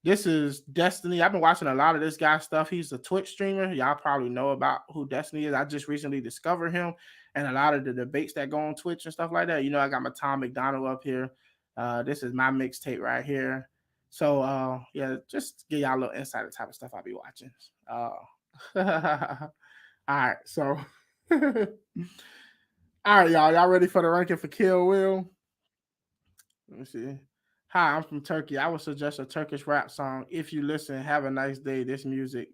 This is Destiny. I've been watching a lot of this guy's stuff. He's a Twitch streamer. Y'all probably know about who Destiny is. I just recently discovered him and a lot of the debates that go on Twitch and stuff like that. You know, I got my Tom McDonald up here. This is my mixtape right here. So yeah, just give y'all a little insight of the type of stuff I'll be watching. All right, so all right, y'all ready for the ranking for Kill Will? Let me see. Hi, I'm from Turkey. I would suggest a Turkish rap song. If you listen, have a nice day. This music.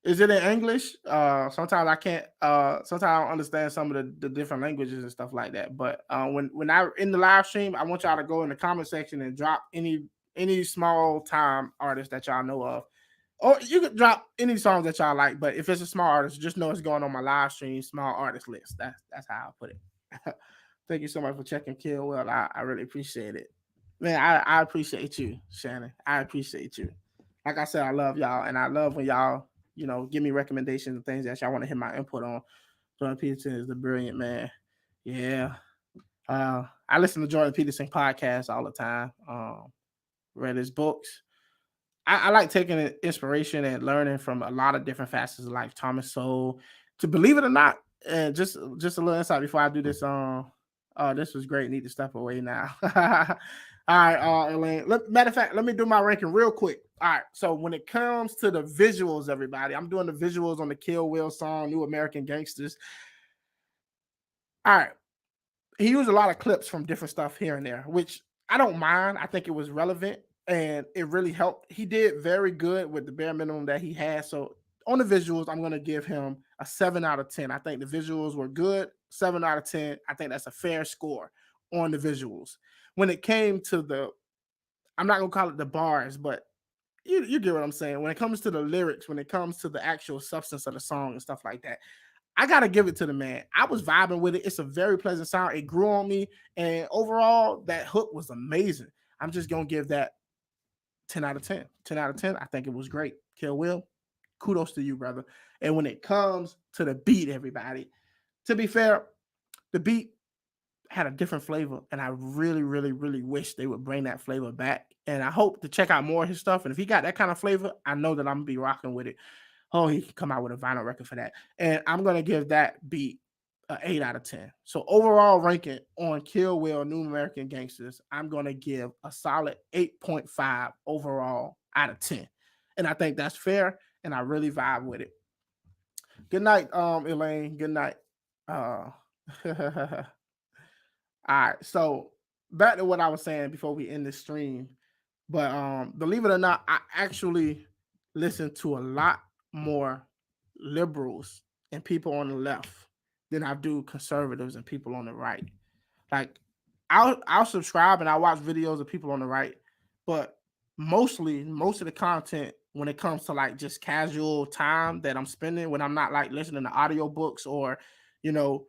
Is it in English? Sometimes I can't. Sometimes I don't understand some of the different languages and stuff like that. But when I in the live stream, I want y'all to go in the comment section and drop any small time artist that y'all know of, or you could drop any songs that y'all like. But if it's a small artist, just know it's going on my live stream small artist list. That's how I put it. Thank you so much for checking Kill Will. I really appreciate it. Man, I appreciate you, Shannon. I appreciate you. Like I said, I love y'all, and I love when y'all, give me recommendations and things that y'all want to hear my input on. Jordan Peterson is the brilliant man. Yeah. I listen to Jordan Peterson podcasts all the time. Read his books. I like taking inspiration and learning from a lot of different facets of life. Thomas Sowell, to believe it or not, and just a little insight before I do this. This was great. Need to step away now. All right, Elaine. Matter of fact, let me do my ranking real quick. All right, so when it comes to the visuals, everybody, I'm doing the visuals on the Kill Will song, New American Gangsters. All right, he used a lot of clips from different stuff here and there, which I don't mind. I think it was relevant and it really helped. He did very good with the bare minimum that he had. So on the visuals, I'm going to give him a 7 out of 10. I think the visuals were good. 7 out of 10. I think that's a fair score on the visuals. When it came to I'm not going to call it the bars, but you get what I'm saying. When it comes to the lyrics, when it comes to the actual substance of the song and stuff like that, I gotta give it to the man. I was vibing with it. It's a very pleasant sound. It grew on me, and overall, that hook was amazing. I'm just gonna give that 10 out of 10. 10 out of 10. I think it was great. Kill Will, kudos to you, brother. And when it comes to the beat, everybody, to be fair, the beat had a different flavor, and I really, really, really wish they would bring that flavor back. And I hope to check out more of his stuff. And if he got that kind of flavor, I know that I'm gonna be rocking with it. Oh, he can come out with a vinyl record for that. And I'm gonna give that beat an 8 out of 10. So overall ranking on Kill Will, New American Gangsters, I'm gonna give a solid 8.5 overall out of 10. And I think that's fair, and I really vibe with it. Good night, Elaine. Good night. All right, so back to what I was saying before we end the stream. But believe it or not, I actually listen to a lot more liberals and people on the left than I do conservatives and people on the right. Like I'll subscribe and I watch videos of people on the right, but most of the content when it comes to like just casual time that I'm spending when I'm not like listening to audiobooks or you know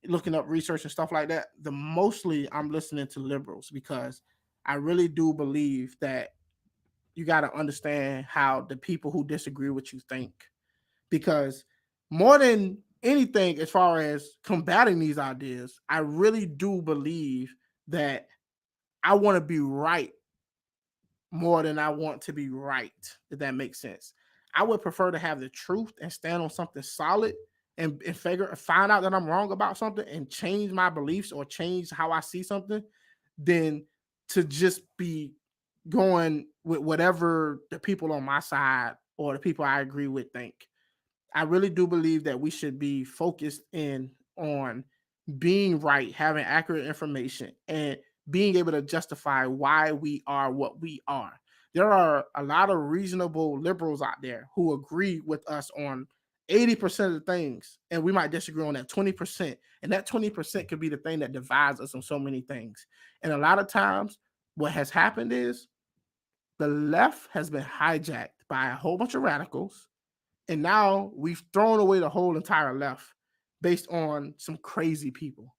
looking up research and stuff like that, the mostly I'm listening to liberals because I really do believe that you got to understand how the people who disagree with you think. Because more than anything, as far as combating these ideas, I really do believe that I want to be right more than I want to be right, if that makes sense. I would prefer to have the truth and stand on something solid and find out that I'm wrong about something and change my beliefs or change how I see something than to just be going with whatever the people on my side or the people I agree with think. I really do believe that we should be focused in on being right, having accurate information, and being able to justify why we are what we are. There are a lot of reasonable liberals out there who agree with us on 80% of the things, and we might disagree on that 20%. And that 20% could be the thing that divides us on so many things. And a lot of times, what has happened is the left has been hijacked by a whole bunch of radicals And now we've thrown away the whole entire left based on some crazy people.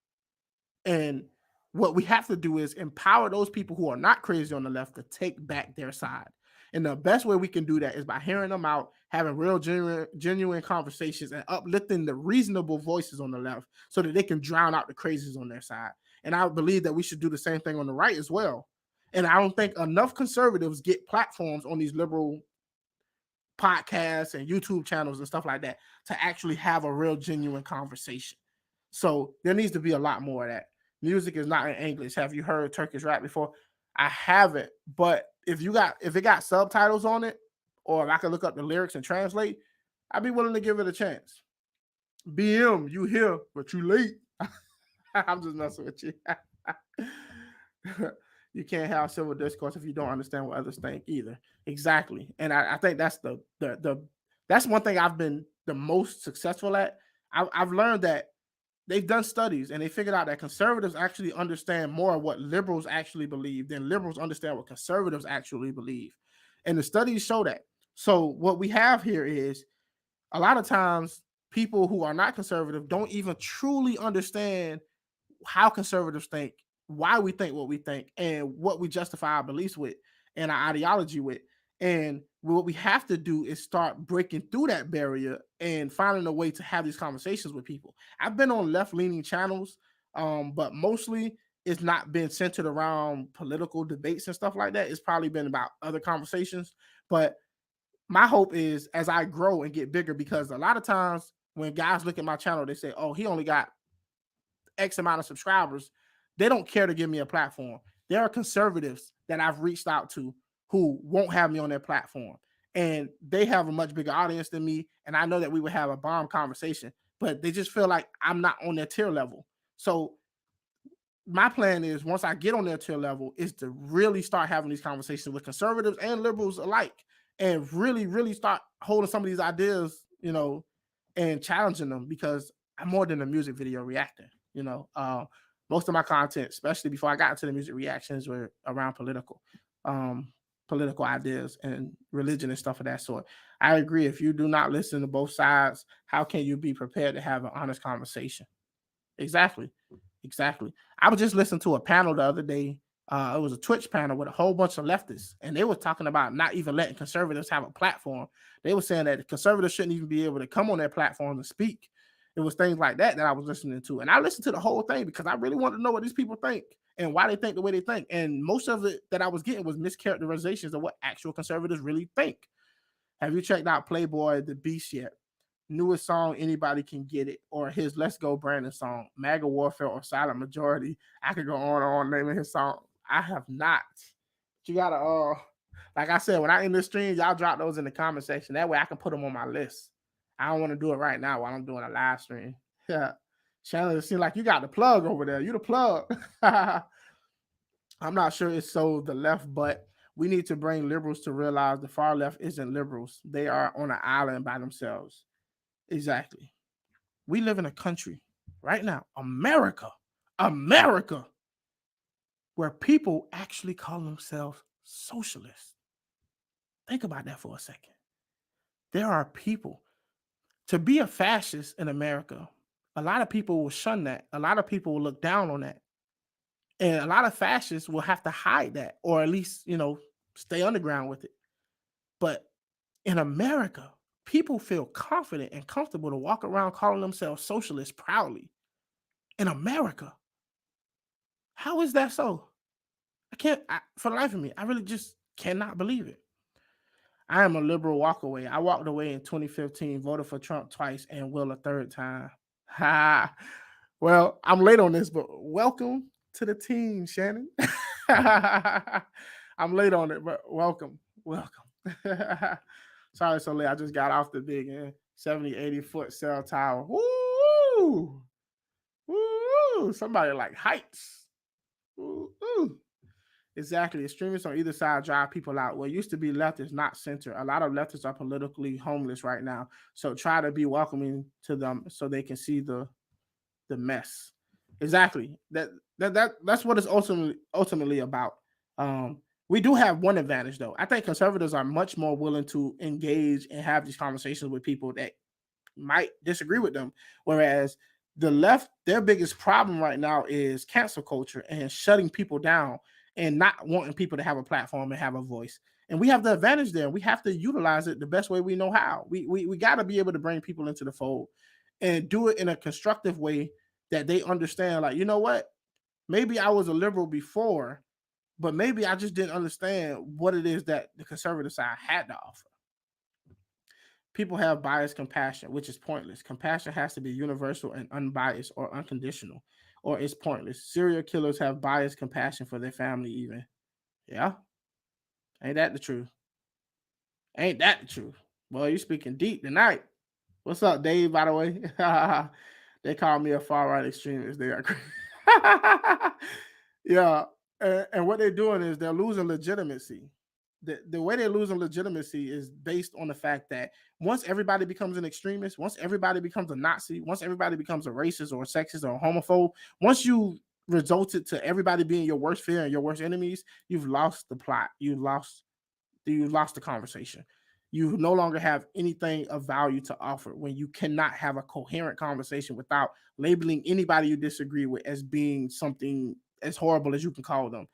And what we have to do is empower those people who are not crazy on the left to take back their side. And the best way we can do that is by hearing them out, having real, genuine conversations, and uplifting the reasonable voices on the left so that they can drown out the crazies on their side. And I believe that we should do the same thing on the right as well. And I don't think enough conservatives get platforms on these liberal podcasts and YouTube channels and stuff like that to actually have a real, genuine conversation. So there needs to be a lot more of that. Music is not in English. Have you heard Turkish rap before? I haven't, but if it got subtitles on it, or if I could look up the lyrics and translate, I'd be willing to give it a chance. BM, you here, but you late. I'm just messing with you. You can't have civil discourse if you don't understand what others think either. Exactly. And I think that's the that's one thing I've been the most successful at. I've learned that they've done studies and they figured out that conservatives actually understand more of what liberals actually believe than liberals understand what conservatives actually believe. And the studies show that. So what we have here is a lot of times people who are not conservative don't even truly understand how conservatives think, why we think what we think, and what we justify our beliefs with and our ideology with. And what we have to do is start breaking through that barrier and finding a way to have these conversations with people. I've been on left-leaning channels, but mostly it's not been centered around political debates and stuff like that. It's probably been about other conversations. But my hope is as I grow and get bigger, because a lot of times when guys look at my channel, they say, oh, he only got X amount of subscribers. They don't care to give me a platform. There are conservatives that I've reached out to who won't have me on their platform. And they have a much bigger audience than me. And I know that we would have a bomb conversation, but they just feel like I'm not on their tier level. So my plan is once I get on their tier level is to really start having these conversations with conservatives and liberals alike and really, really start holding some of these ideas, and challenging them, because I'm more than a music video reactor. Most of my content, especially before I got into the music reactions, were around political ideas and religion and stuff of that sort. I agree. If you do not listen to both sides, how can you be prepared to have an honest conversation? Exactly. I was just listening to a panel the other day. It was a Twitch panel with a whole bunch of leftists, and they were talking about not even letting conservatives have a platform. They were saying that conservatives shouldn't even be able to come on their platform and speak. It was things like that I was listening to. And I listened to the whole thing because I really wanted to know what these people think and why they think the way they think. And most of it that I was getting was mischaracterizations of what actual conservatives really think. Have you checked out Playboy the Beast yet? Newest song, Anybody Can Get It, or his Let's Go Brandon song, MAGA Warfare or Silent Majority. I could go on and on naming his song. I have not. You gotta, like I said, when I end this stream, y'all drop those in the comment section. That way I can put them on my list. I don't want to do it right now while I'm doing a live stream. Yeah. Shannon, it seems like you got the plug over there. You the plug. I'm not sure it's so the left, but we need to bring liberals to realize the far left isn't liberals. They are on an island by themselves. Exactly. We live in a country right now, America, where people actually call themselves socialists. Think about that for a second. There are people. To be a fascist in America, a lot of people will shun that. A lot of people will look down on that. And a lot of fascists will have to hide that, or at least, stay underground with it. But in America, people feel confident and comfortable to walk around calling themselves socialists proudly. In America. How is that so? For the life of me, I really just cannot believe it. I am a liberal walkaway. I walked away in 2015, voted for Trump twice, and will a third time. Ha! Well, I'm late on this, but welcome to the team, Shannon. I'm late on it, but welcome. Sorry so late. I just got off the big 70, 80 foot cell tower. Woo! Woo! Somebody like heights. Woo! Exactly. Extremists on either side drive people out. What used to be left is not center. A lot of leftists are politically homeless right now. So try to be welcoming to them so they can see the mess. Exactly. That's what it's ultimately about. We do have one advantage though. I think conservatives are much more willing to engage and have these conversations with people that might disagree with them. Whereas the left, their biggest problem right now is cancel culture and shutting people down and not wanting people to have a platform and have a voice. And we have the advantage there. We have to utilize it the best way we know how. We got to be able to bring people into the fold and do it in a constructive way that they understand. Like, you know what? Maybe I was a liberal before, but maybe I just didn't understand what it is that the conservative side had to offer. People have biased compassion, which is pointless. Compassion has to be universal and unbiased or unconditional, or it's pointless. Serial killers have biased compassion for their family, even. Yeah, ain't that the truth? Ain't that the truth? Boy, you speaking deep tonight. What's up, Dave? By the way, they call me a far right extremist. They are crazy. Yeah, and what they're doing is they're losing legitimacy. The way they're losing legitimacy is based on the fact that once everybody becomes an extremist, once everybody becomes a Nazi, once everybody becomes a racist or a sexist or a homophobe, once you resulted to everybody being your worst fear and your worst enemies, you've lost the plot. You lost the conversation. You no longer have anything of value to offer when you cannot have a coherent conversation without labeling anybody you disagree with as being something as horrible as you can call them.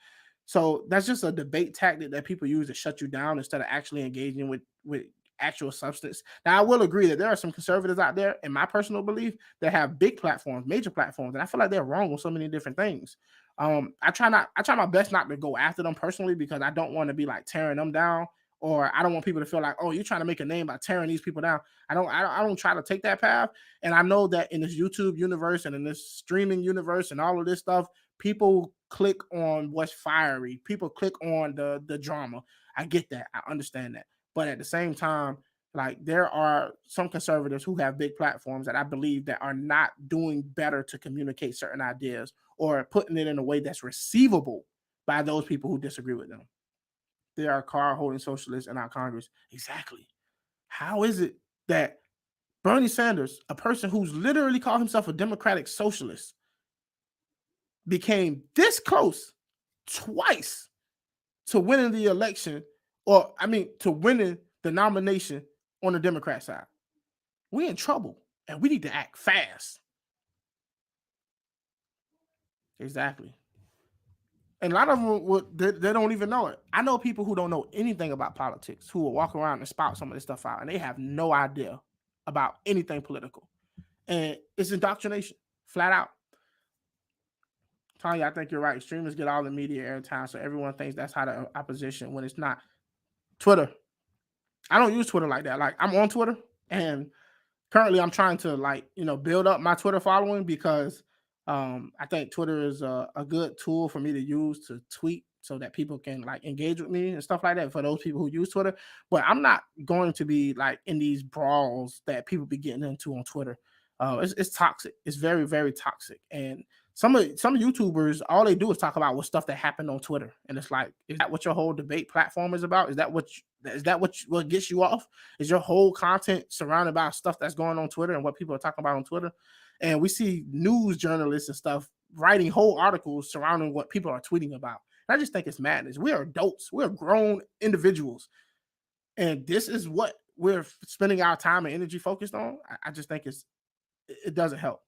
So that's just a debate tactic that people use to shut you down instead of actually engaging with actual substance. Now, I will agree that there are some conservatives out there, in my personal belief, that have big platforms, major platforms, and I feel like they're wrong on so many different things. I try my best not to go after them personally because I don't want to be like tearing them down, or I don't want people to feel like, oh, you're trying to make a name by tearing these people down. I don't try to take that path. And I know that in this YouTube universe and in this streaming universe and all of this stuff, people click on what's fiery. People click on the drama. I get that. I understand that. But at the same time, like there are some conservatives who have big platforms that I believe that are not doing better to communicate certain ideas or putting it in a way that's receivable by those people who disagree with them. There are card holding socialists in our Congress. Exactly. How is it that Bernie Sanders, a person who's literally called himself a democratic socialist, became this close twice to winning the election, or I mean, to winning the nomination on the Democrat side? We're in trouble and we need to act fast. Exactly. And a lot of them they don't even know it. I know people who don't know anything about politics who will walk around and spout some of this stuff out, and they have no idea about anything political. And it's indoctrination, flat out. Tanya, I think you're right. Extremists get all the media airtime, so everyone thinks that's how the opposition when it's not. Twitter. I don't use Twitter like that. Like I'm on Twitter, and currently I'm trying to build up my Twitter following because I think Twitter is a good tool for me to use to tweet so that people can like engage with me and stuff like that for those people who use Twitter. But I'm not going to be like in these brawls that people be getting into on Twitter. It's toxic. It's very, very toxic. And some YouTubers, all they do is talk about what stuff that happened on Twitter. And it's like, is that what your whole debate platform is about? Is that what gets you off? Is your whole content surrounded by stuff that's going on Twitter and what people are talking about on Twitter? And we see news journalists and stuff writing whole articles surrounding what people are tweeting about. And I just think it's madness. We are adults. We're grown individuals. And this is what we're spending our time and energy focused on. I just think it doesn't help.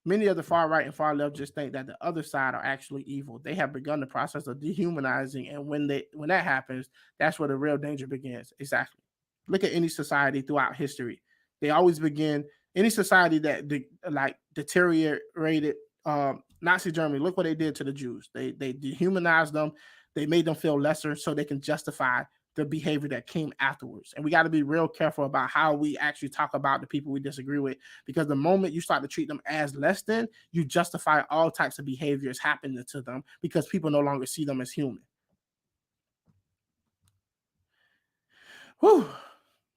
Many of the far right and far left just think that the other side are actually evil. They have begun the process of dehumanizing, and when that happens, that's where the real danger begins. Exactly. Look at any society throughout history. They always begin any society that deteriorated. Nazi Germany. Look what they did to the Jews. They dehumanized them. They made them feel lesser so they can justify the behavior that came afterwards. And we got to be real careful about how we actually talk about the people we disagree with, because the moment you start to treat them as less than, you justify all types of behaviors happening to them because people no longer see them as human. Whew.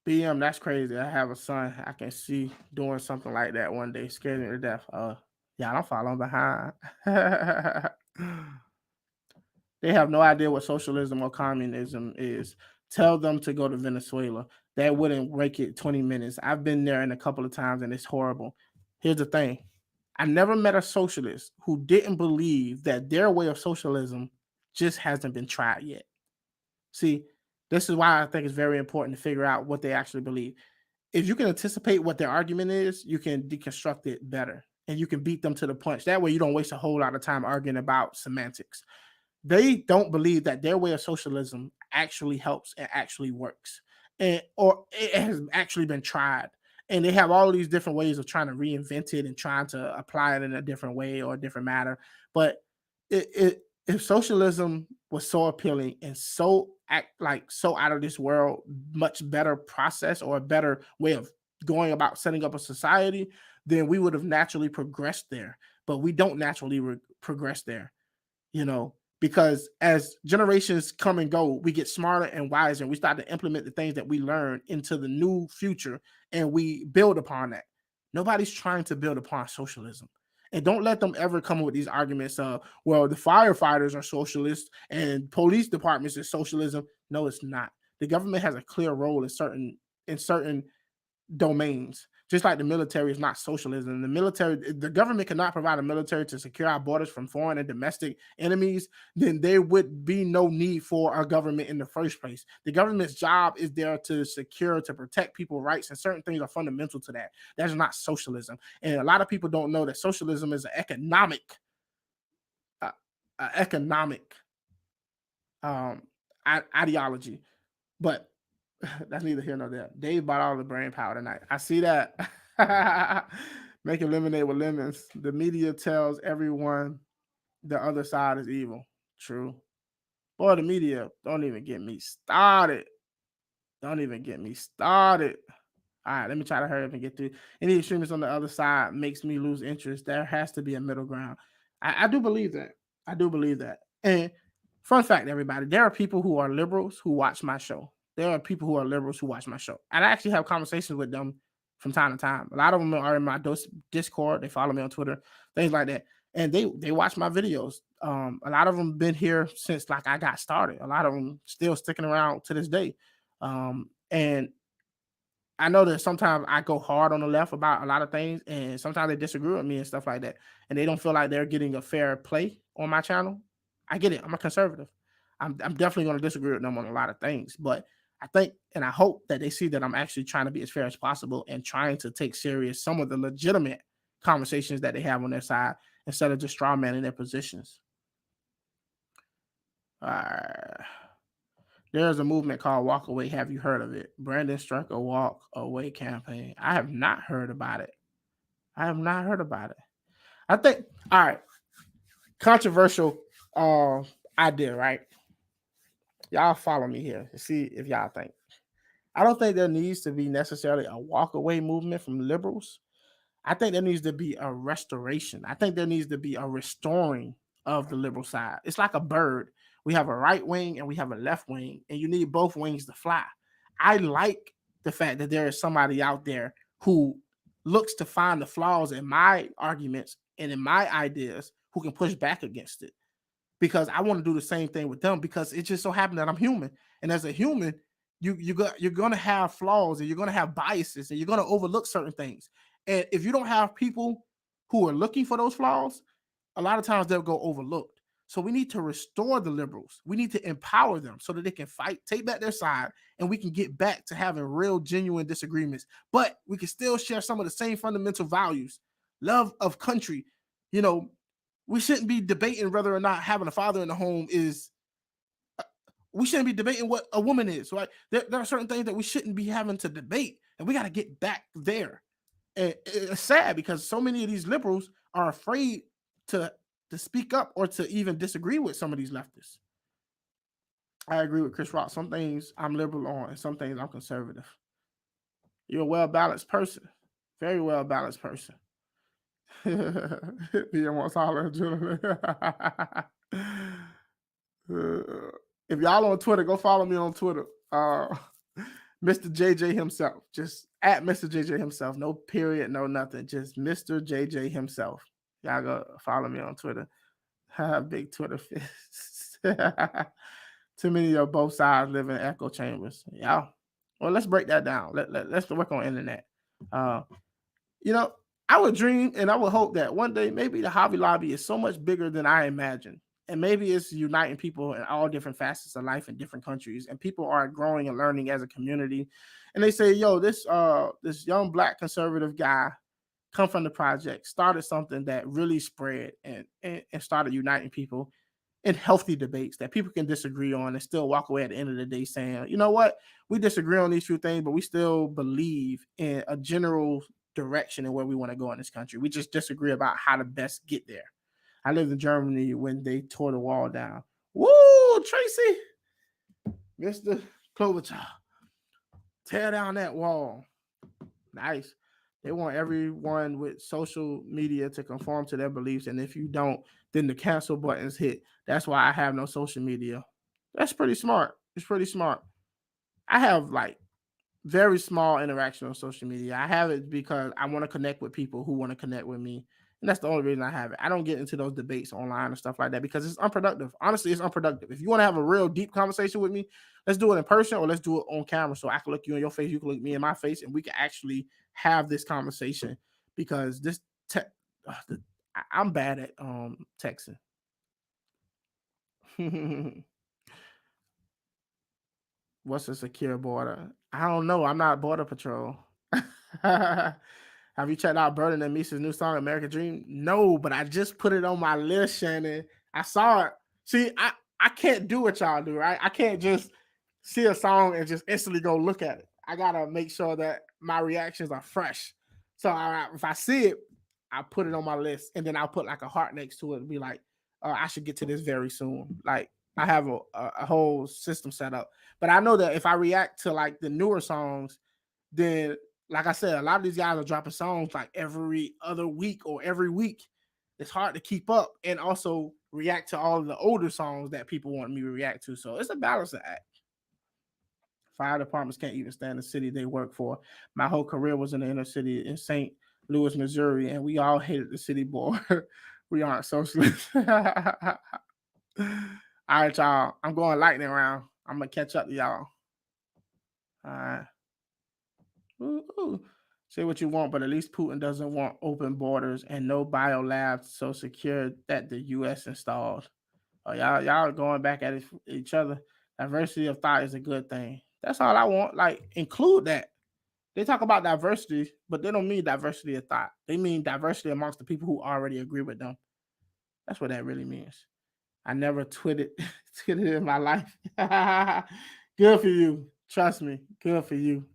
BM, that's crazy. I have a son I can see doing something like that one day, scared me to death. Yeah, I'm following behind. They have no idea what socialism or communism is. Tell them to go to Venezuela. That wouldn't break it 20 minutes. I've been there in a couple of times and it's horrible. Here's the thing. I never met a socialist who didn't believe that their way of socialism just hasn't been tried yet. See, this is why I think it's very important to figure out what they actually believe. If you can anticipate what their argument is, you can deconstruct it better and you can beat them to the punch. That way, you don't waste a whole lot of time arguing about semantics. They don't believe that their way of socialism actually helps and actually works, and or it has actually been tried. And they have all these different ways of trying to reinvent it and trying to apply it in a different way or a different matter. But if socialism was so appealing and so so out of this world, much better process or a better way of going about setting up a society, then we would have naturally progressed there. But we don't naturally progress there, because as generations come and go, we get smarter and wiser, and we start to implement the things that we learn into the new future, and we build upon that. Nobody's trying to build upon socialism. And don't let them ever come with these arguments of, well, the firefighters are socialists and police departments is socialism. No, it's not. The government has a clear role in certain domains. Just like the military is not socialism. The government cannot provide a military to secure our borders from foreign and domestic enemies, then there would be no need for a government in the first place. The government's job is there to secure, to protect people's rights, and certain things are fundamental to that. That's not socialism. And a lot of people don't know that socialism is an economic ideology. But that's neither here nor there. Dave bought all the brain power tonight. I see that. Making lemonade with lemons. The media tells everyone the other side is evil. True. Boy, the media, don't even get me started. Don't even get me started. All right, let me try to hurry up and get through. Any extremists on the other side makes me lose interest. There has to be a middle ground. I do believe that. I do believe that. And fun fact, everybody, there are people who are liberals who watch my show. There are people who are liberals who watch my show. And I actually have conversations with them from time to time. A lot of them are in my Discord. They follow me on Twitter, things like that. And they watch my videos. A lot of them been here since like I got started. A lot of them still sticking around to this day. And I know that sometimes I go hard on the left about a lot of things, and sometimes they disagree with me and stuff like that, and they don't feel like they're getting a fair play on my channel. I get it. I'm a conservative. I'm definitely going to disagree with them on a lot of things, but I think and I hope that they see that I'm actually trying to be as fair as possible and trying to take serious some of the legitimate conversations that they have on their side instead of just straw manning their positions. There's a movement called Walk Away. Have you heard of it? Brandon struck a Walk Away campaign. I have not heard about it. I think, all right, controversial idea, right? Y'all follow me here to see if y'all think. I don't think there needs to be necessarily a walk away movement from liberals. I think there needs to be a restoration. I think there needs to be a restoring of the liberal side. It's like a bird. We have a right wing and we have a left wing, and you need both wings to fly. I like the fact that there is somebody out there who looks to find the flaws in my arguments and in my ideas who can push back against it. Because I want to do the same thing with them, because it just so happened that I'm human. And as a human, you're going to have flaws and you're going to have biases and you're going to overlook certain things. And if you don't have people who are looking for those flaws, a lot of times they'll go overlooked. So we need to restore the liberals. We need to empower them so that they can fight, take back their side, and we can get back to having real, genuine disagreements. But we can still share some of the same fundamental values, love of country. We shouldn't be debating whether or not having a father in the home is. We shouldn't be debating what a woman is, right? There are certain things that we shouldn't be having to debate, and we got to get back there. And it's sad because so many of these liberals are afraid to speak up or to even disagree with some of these leftists. I agree with Chris Rock. Some things I'm liberal on, and some things I'm conservative. You're a well-balanced person, very well-balanced person. He almost hollered, if y'all on Twitter, go follow me on Twitter. Mr. JJ himself. Just at Mr. JJ himself. No period, no nothing. Just Mr. JJ himself. Y'all go follow me on Twitter. Big Twitter fist. Too many of both sides live in echo chambers. Yeah. Well, let's break that down. Let's work on internet. I would dream and I would hope that one day maybe the Hobby Lobby is so much bigger than I imagined. and maybe it's uniting people in all different facets of life in different countries, and people are growing and learning as a community. And they say, yo, this young black conservative guy come from the project, started something that really spread and started uniting people in healthy debates that people can disagree on and still walk away at the end of the day saying, you know what, we disagree on these few things, but we still believe in a general direction and where we want to go in this country. We just disagree about how to best get there. I lived in Germany when they tore the wall down. Woo, Tracy, Mr. Klobuchar, tear down that wall. Nice. They want everyone with social media to conform to their beliefs, and if you don't, then the cancel buttons hit. That's why I have no social media. That's pretty smart. It's pretty smart. I have like very small interaction on social media. I have it because I want to connect with people who want to connect with me. And that's the only reason I have it. I don't get into those debates online and stuff like that because it's unproductive. Honestly, it's unproductive. If you want to have a real deep conversation with me, let's do it in person or let's do it on camera so I can look you in your face, you can look me in my face, and we can actually have this conversation because I'm bad at texting. What's a secure border? I don't know. I'm not border patrol. Have you checked out Burden and Misa's new song, American Dream? No, but I just put it on my list, Shannon. I saw it. See, I can't do what y'all do, right? I can't just see a song and just instantly go look at it. I gotta make sure that my reactions are fresh. So if I see it, I put it on my list, and then I'll put like a heart next to it and be like, I should get to this very soon. Like I have a whole system set up. But I know that if I react to like the newer songs, then like I said, a lot of these guys are dropping songs like every other week or every week. It's hard to keep up and also react to all of the older songs that people want me to react to. So it's a balancing act. Fire departments can't even stand the city they work for. My whole career was in the inner city in St. Louis, Missouri, and we all hated the city board. We aren't socialists. All right, y'all. I'm going lightning round. I'm gonna catch up to y'all. All right. Ooh. Say what you want, but at least Putin doesn't want open borders and no bio labs so secure that the U.S. installed. Oh, y'all are going back at each other. Diversity of thought is a good thing. That's all I want. Like, include that. They talk about diversity, but they don't mean diversity of thought. They mean diversity amongst the people who already agree with them. That's what that really means. I never tweeted in my life. Good for you. Trust me. Good for you.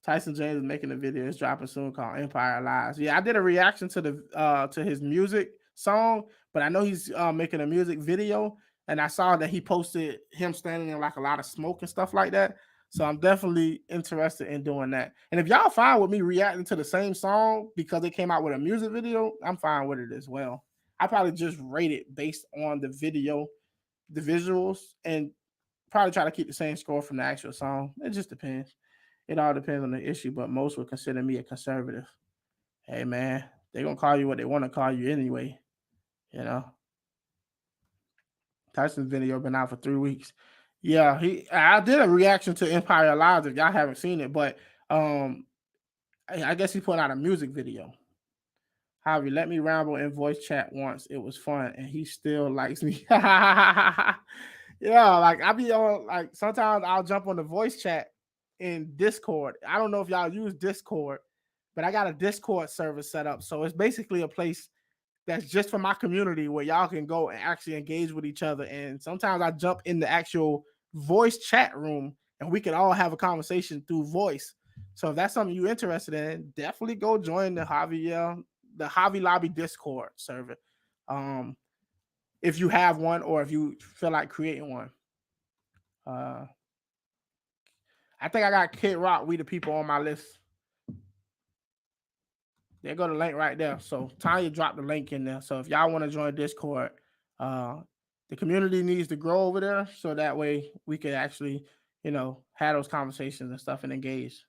Tyson James is making a video. It's dropping soon called Empire Lies. Yeah, I did a reaction to his music song, but I know he's making a music video, and I saw that he posted him standing in like a lot of smoke and stuff like that. So I'm definitely interested in doing that. And if y'all fine with me reacting to the same song because it came out with a music video, I'm fine with it as well. I probably just rate it based on the video, the visuals, and probably try to keep the same score from the actual song. It just depends. It all depends on the issue, but most would consider me a conservative. Hey man, they're gonna call you what they want to call you anyway. You know. Tyson's video been out for 3 weeks. Yeah, I did a reaction to Empire Lives if y'all haven't seen it, but I guess he put out a music video. Javier, let me ramble in voice chat once. It was fun, and he still likes me. Yeah, like I be on like sometimes I'll jump on the voice chat in Discord. I don't know if y'all use Discord, but I got a Discord server set up. So it's basically a place that's just for my community where y'all can go and actually engage with each other. And sometimes I jump in the actual voice chat room and we can all have a conversation through voice. So if that's something you're interested in, definitely go join the Javi Lobby Discord server. If you have one or if you feel like creating one. I think I got Kid Rock, We the People on my list. There go the link right there. So Tanya dropped the link in there. So if y'all want to join Discord, the community needs to grow over there so that way we could actually, have those conversations and stuff and engage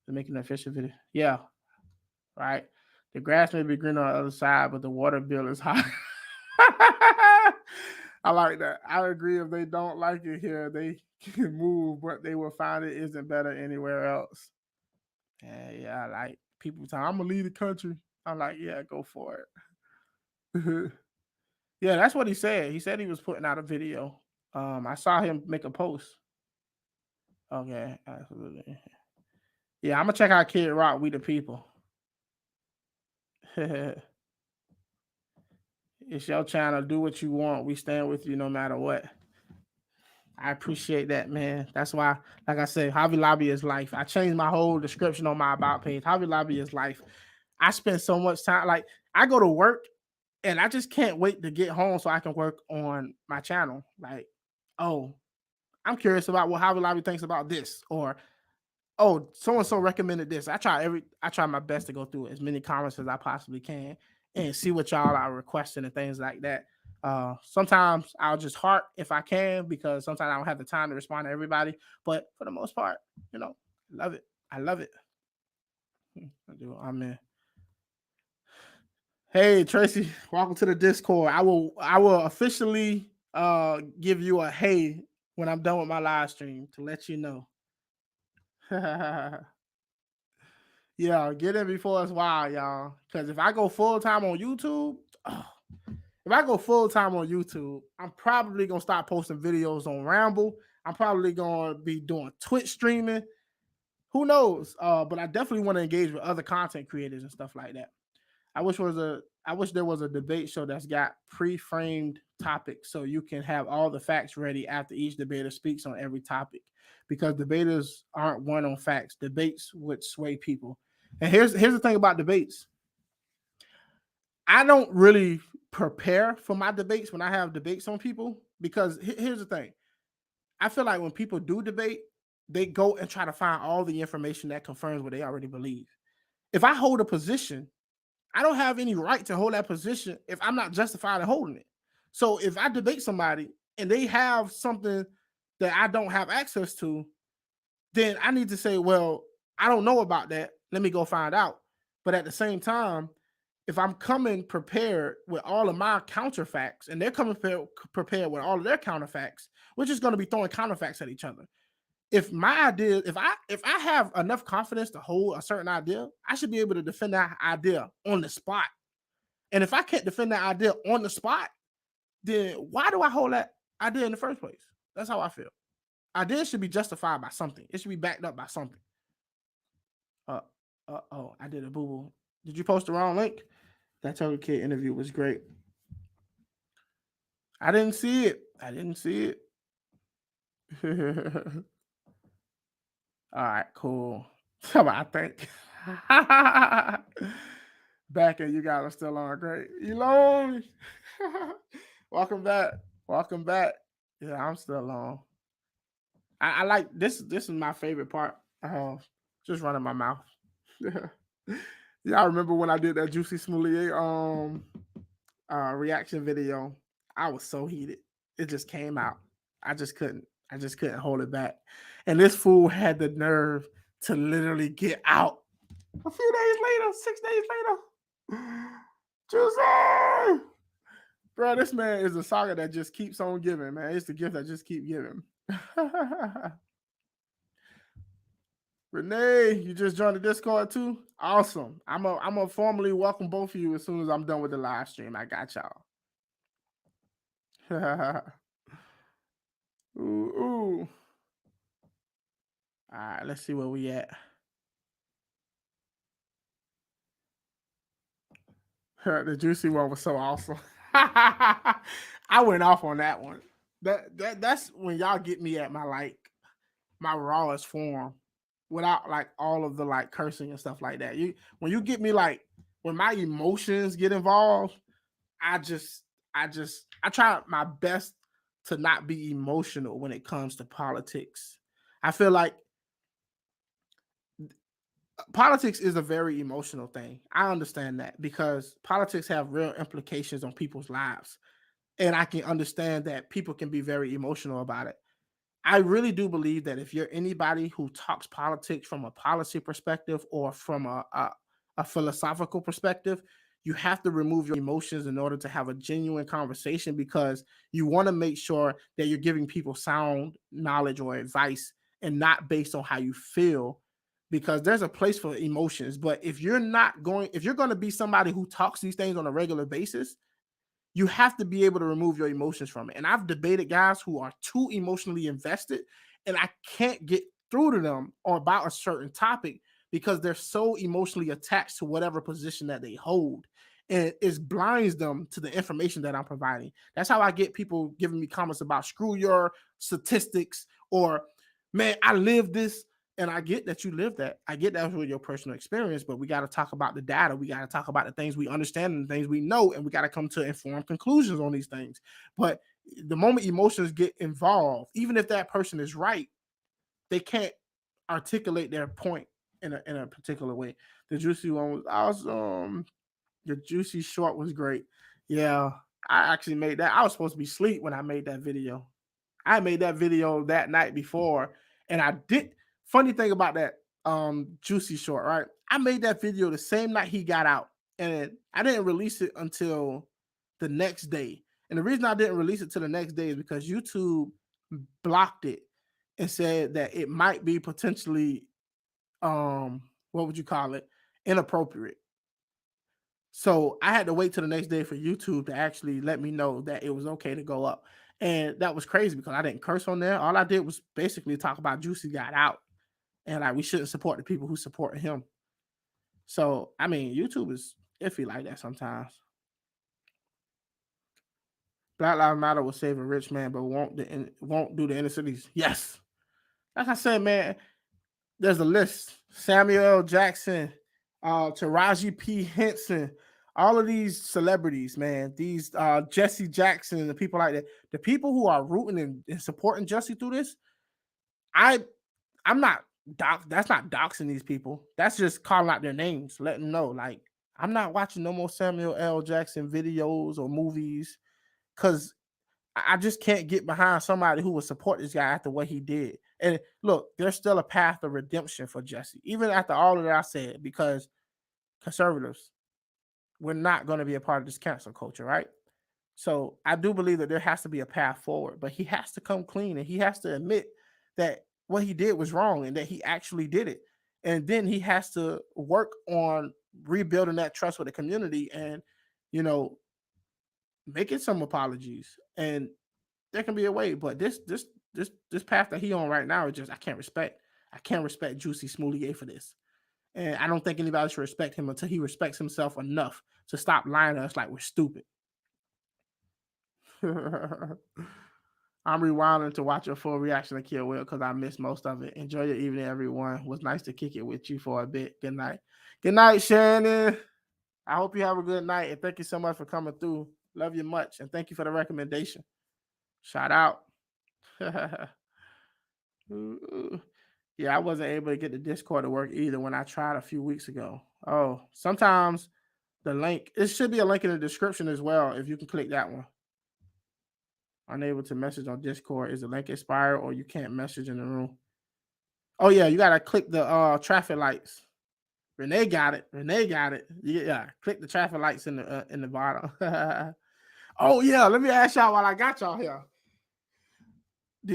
to make an official video. Yeah. Right. The grass may be green on the other side, but the water bill is high. I like that. I agree. If they don't like it here, they can move, but they will find it isn't better anywhere else. Yeah, people tell I'm gonna leave the country. I'm like, yeah, go for it. Yeah, that's what he said. He said he was putting out a video. I saw him make a post. Okay, absolutely. Yeah, I'm gonna check out Kid Rock. We the people. It's your channel. Do what you want. We stand with you no matter what. I appreciate that, man. That's why, like I said, Javi Lobby is life. I changed my whole description on my about page. Javi Lobby is life. I spend so much time. Like I go to work and I just can't wait to get home so I can work on my channel. Like, oh, I'm curious about what Javi Lobby thinks about this, or oh, so and so recommended this. I try my best to go through as many comments as I possibly can and see what y'all are requesting and things like that. Sometimes I'll just heart if I can, because sometimes I don't have the time to respond to everybody. But for the most part, I love it. I love it. I do. Amen. Hey Tracy, welcome to the Discord. I will officially give you a hey when I'm done with my live stream to let you know. Yeah, get in before it's wild, y'all. Because if I go full time on YouTube, I'm probably gonna start posting videos on Ramble. I'm probably gonna be doing Twitch streaming. Who knows? But I definitely want to engage with other content creators and stuff like that. I wish there was a debate show that's got pre-framed topics so you can have all the facts ready after each debater speaks on every topic. Because debaters aren't one on facts. Debates would sway people. And here's the thing about debates. I don't really prepare for my debates when I have debates on people, because here's the thing. I feel like when people do debate, they go and try to find all the information that confirms what they already believe. If I hold a position, I don't have any right to hold that position if I'm not justified in holding it. So if I debate somebody and they have something that I don't have access to, then I need to say, well, I don't know about that. Let me go find out. But at the same time, if I'm coming prepared with all of my counterfacts and they're coming prepared with all of their counterfacts, we're just going to be throwing counterfacts at each other. If my idea, if I have enough confidence to hold a certain idea, I should be able to defend that idea on the spot. And if I can't defend that idea on the spot, then why do I hold that idea in the first place? That's how I feel. Ideas should be justified by something. It should be backed up by something. Oh, I did a boo-boo. Did you post the wrong link? That Total Kid interview was great. I didn't see it. All right, cool. I think. Back and you guys are still on. Great. Elon. Welcome back. Yeah, I'm still on. I like this. This is my favorite part. Just running my mouth. Y'all remember when I did that Juicy Smoulier reaction video? I was so heated. It just came out. I just couldn't hold it back. And this fool had the nerve to literally get out a few days later, 6 days later. Juicy! Bro, this man is a saga that just keeps on giving, man. It's the gift that just keep giving. Renee, you just joined the Discord too? Awesome. I'm gonna formally welcome both of you as soon as I'm done with the live stream. I got y'all. Ooh. All right, let's see where we at. The Juicy one was so awesome. I went off on that one. That's when y'all get me at my rawest form, without like all of the like cursing and stuff like that. When you get me like when my emotions get involved, I try my best to not be emotional when it comes to politics. I feel like politics is a very emotional thing. I understand that because politics have real implications on people's lives. And I can understand that people can be very emotional about it. I really do believe that if you're anybody who talks politics from a policy perspective or from a philosophical perspective, you have to remove your emotions in order to have a genuine conversation, because you want to make sure that you're giving people sound knowledge or advice and not based on how you feel. because there's a place for emotions. But if you're going to be somebody who talks these things on a regular basis, you have to be able to remove your emotions from it. And I've debated guys who are too emotionally invested, and I can't get through to them or about a certain topic because they're so emotionally attached to whatever position that they hold. And it blinds them to the information that I'm providing. That's how I get people giving me comments about screw your statistics or man, I live this. And I get that you live that. I get that with your personal experience, but we got to talk about the data. We got to talk about the things we understand and the things we know, and we got to come to informed conclusions on these things. But the moment emotions get involved, even if that person is right, they can't articulate their point in a particular way. The juicy one was awesome. The juicy short was great. Yeah, I actually made that. I was supposed to be asleep when I made that video. I made that video that night before, and I did. Funny thing about that juicy short, right? I made that video the same night he got out, and I didn't release it until the next day. And the reason I didn't release it till the next day is because YouTube blocked it and said that it might be potentially what would you call it? Inappropriate. So I had to wait till the next day for YouTube to actually let me know that it was okay to go up. And that was crazy because I didn't curse on there. All I did was basically talk about Juicy got out. And like we shouldn't support the people who support him. So I mean, YouTube is iffy like that sometimes. Black Lives Matter will save a rich man, but won't do the inner cities. Yes. Like I said, man, there's a list. Samuel L. Jackson, Taraji P. Henson, all of these celebrities, man, these Jesse Jackson, the people like that, the people who are rooting and supporting Jesse through this, I'm not that's not doxing these people. That's just calling out their names, letting them know. Like, I'm not watching no more Samuel L. Jackson videos or movies because I just can't get behind somebody who would support this guy after what he did. And look, there's still a path of redemption for Jesse, even after all of that I said, because conservatives, we're not going to be a part of this cancel culture, right? So I do believe that there has to be a path forward, but he has to come clean and he has to admit that what he did was wrong and that he actually did it. And then he has to work on rebuilding that trust with the community and, you know, making some apologies. And there can be a way, but this path that he on right now is just I can't respect. I can't respect Juicy Smollett for this. And I don't think anybody should respect him until he respects himself enough to stop lying to us like we're stupid. I'm rewinding to watch your full reaction to Kill Will because I missed most of it. Enjoy your evening, everyone. It was nice to kick it with you for a bit. Good night. Good night, Shannon. I hope you have a good night. And thank you so much for coming through. Love you much. And thank you for the recommendation. Shout out. Yeah, I wasn't able to get the Discord to work either when I tried a few weeks ago. Oh, sometimes the link, it should be a link in the description as well if you can click that one. Unable to message on Discord. Is the link expired or you can't message in the room? Oh, yeah, you got to click the traffic lights. Renee got it. Yeah, click the traffic lights in the bottom. Oh, yeah, let me ask y'all while I got y'all here.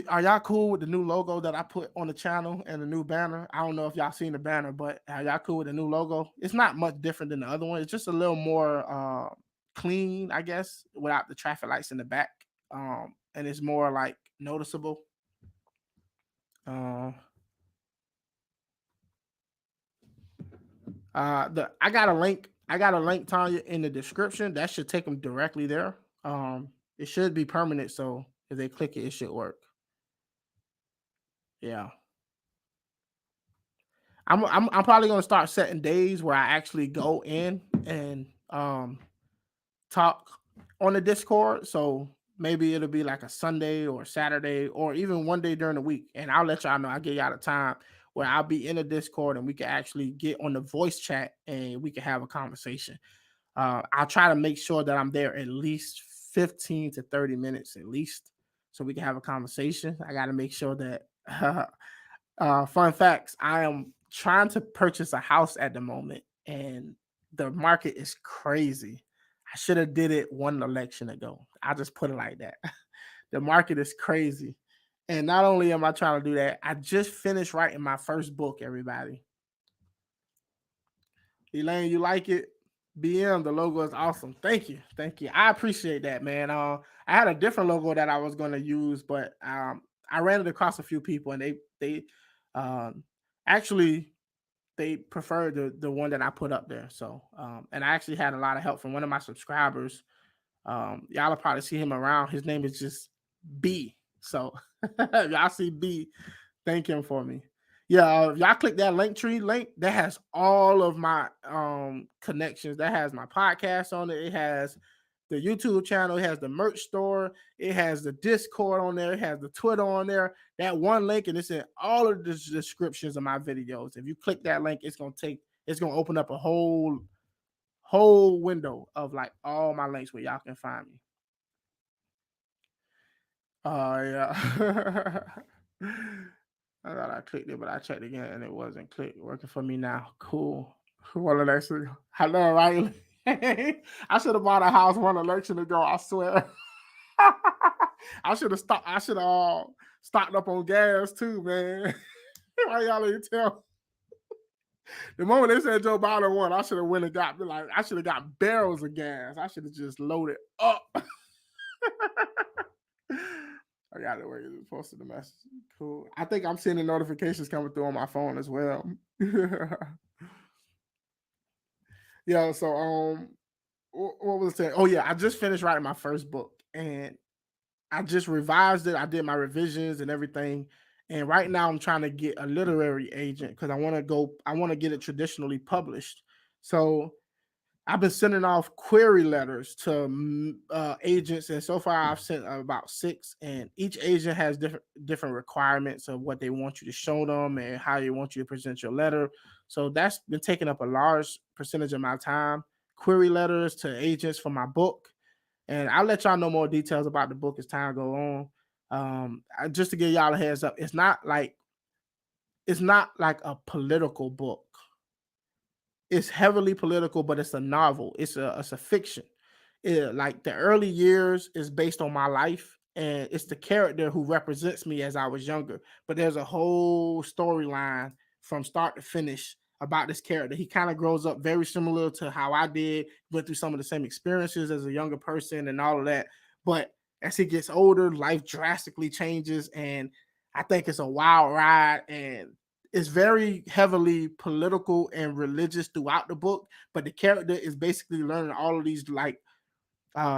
Are y'all cool with the new logo that I put on the channel and the new banner? I don't know if y'all seen the banner, but are y'all cool with the new logo? It's not much different than the other one. It's just a little more clean, I guess, without the traffic lights in the back. And it's more like noticeable. I got a link. Tanya, in the description. That should take them directly there. It should be permanent, so if they click it, it should work. Yeah. I'm probably gonna start setting days where I actually go in and talk on the Discord. So maybe it'll be like a Sunday or Saturday or even one day during the week. And I'll let y'all know. I'll get y'all the time where I'll be in the Discord and we can actually get on the voice chat and we can have a conversation. I'll try to make sure that I'm there at least 15 to 30 minutes at least so we can have a conversation. I got to make sure that fun facts, I am trying to purchase a house at the moment and the market is crazy. I should have did it one election ago. I just put it like that. The market is crazy. And not only am I trying to do that, I just finished writing my first book, everybody. Elaine, you like it? BM, the logo is awesome. Thank you. Thank you. I appreciate that, man. I had a different logo that I was going to use, but I ran it across a few people and they um actually they preferred the one that I put up there. So and I actually had a lot of help from one of my subscribers. Y'all will probably see him around. His name is just B. So if y'all see B, thank him for me. Yeah, y'all click that link tree link. That has all of my connections. That has my podcast on it. It has the YouTube channel. It has the merch store. It has the Discord on there. It has the Twitter on there. That one link, and it's in all of the descriptions of my videos. If you click that link, it's gonna open up a whole window of like all my links where y'all can find me. Oh yeah. I thought I clicked it, but I checked again and it wasn't working for me now. Cool. One election. I know, right? I should have bought a house one election ago. I swear. I should have stopped. I should have stocked up on gas too, man. Why y'all ain't tell? The moment they said Joe Biden won, I should have went and got I should have got barrels of gas. I should have just loaded up. I got it where you posted the message. Cool. I think I'm seeing the notifications coming through on my phone as well. Yeah. So what was it? Oh yeah, I just finished writing my first book, and I just revised it. I did my revisions and everything, and right now I'm trying to get a literary agent because I want to get it traditionally published. So I've been sending off query letters to agents, and so far I've sent about 6. And each agent has different requirements of what they want you to show them and how they want you to present your letter. So that's been taking up a large percentage of my time. Query letters to agents for my book, and I'll let y'all know more details about the book as time go on. Just to give y'all a heads up, it's not like a political book. It's heavily political, but it's a novel. It's a fiction. Like the early years is based on my life, and it's the character who represents me as I was younger. But there's a whole storyline from start to finish about this character. He kind of grows up very similar to how I did, went through some of the same experiences as a younger person and all of that. But as he gets older, life drastically changes, and I think it's a wild ride, and it's very heavily political and religious throughout the book, but the character is basically learning all of these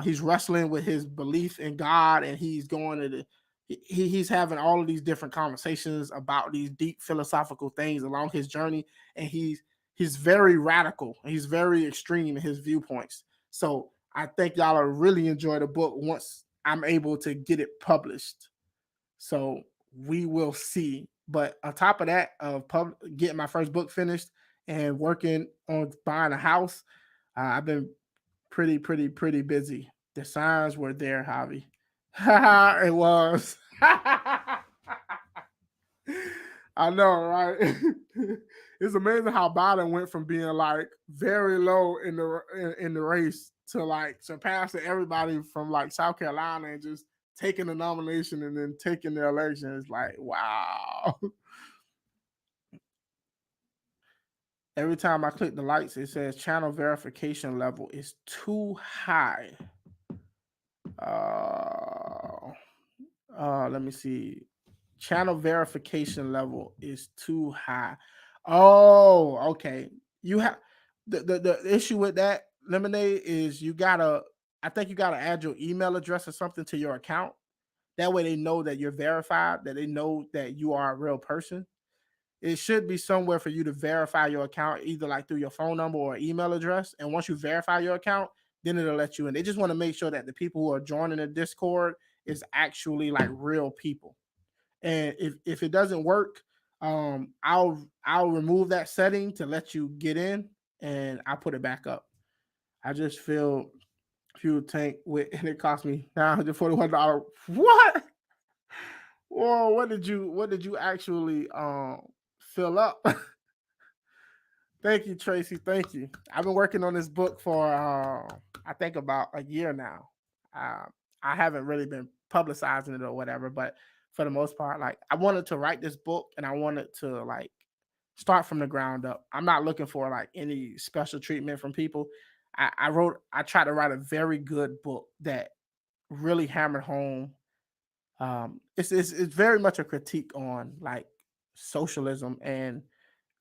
he's wrestling with his belief in God, and he's going to he's having all of these different conversations about these deep philosophical things along his journey, and he's very radical, he's very extreme in his viewpoints. So I think y'all will really enjoy the book once I'm able to get it published. So we will see. But on top of that, of getting my first book finished and working on buying a house, I've been pretty busy. The signs were there, Javi. It was. I know, right? It's amazing how Biden went from being like very low in the race to like surpassing everybody from like South Carolina and just taking the nomination and then taking the election. It's like, wow. Every time I click the lights, it says channel verification level is too high. Let me see. Channel verification level is too high. Oh, okay. You have the issue with that, Lemonade, is I think you gotta add your email address or something to your account. That way they know that you're verified, that they know that you are a real person. It should be somewhere for you to verify your account, either like through your phone number or email address. And once you verify your account, then it'll let you in. They just want to make sure that the people who are joining the Discord is actually like real people. And if it doesn't work, I'll remove that setting to let you get in, and I'll put it back up. I just filled fuel tank with, and it cost me $941. What? Whoa, what did you actually fill up? Thank you, Tracy. Thank you. I've been working on this book for I think about a year now. I haven't really been publicizing it or whatever, but for the most part, like I wanted to write this book and I wanted to like start from the ground up. I'm not looking for like any special treatment from people. I tried to write a very good book that really hammered home. It's very much a critique on like socialism and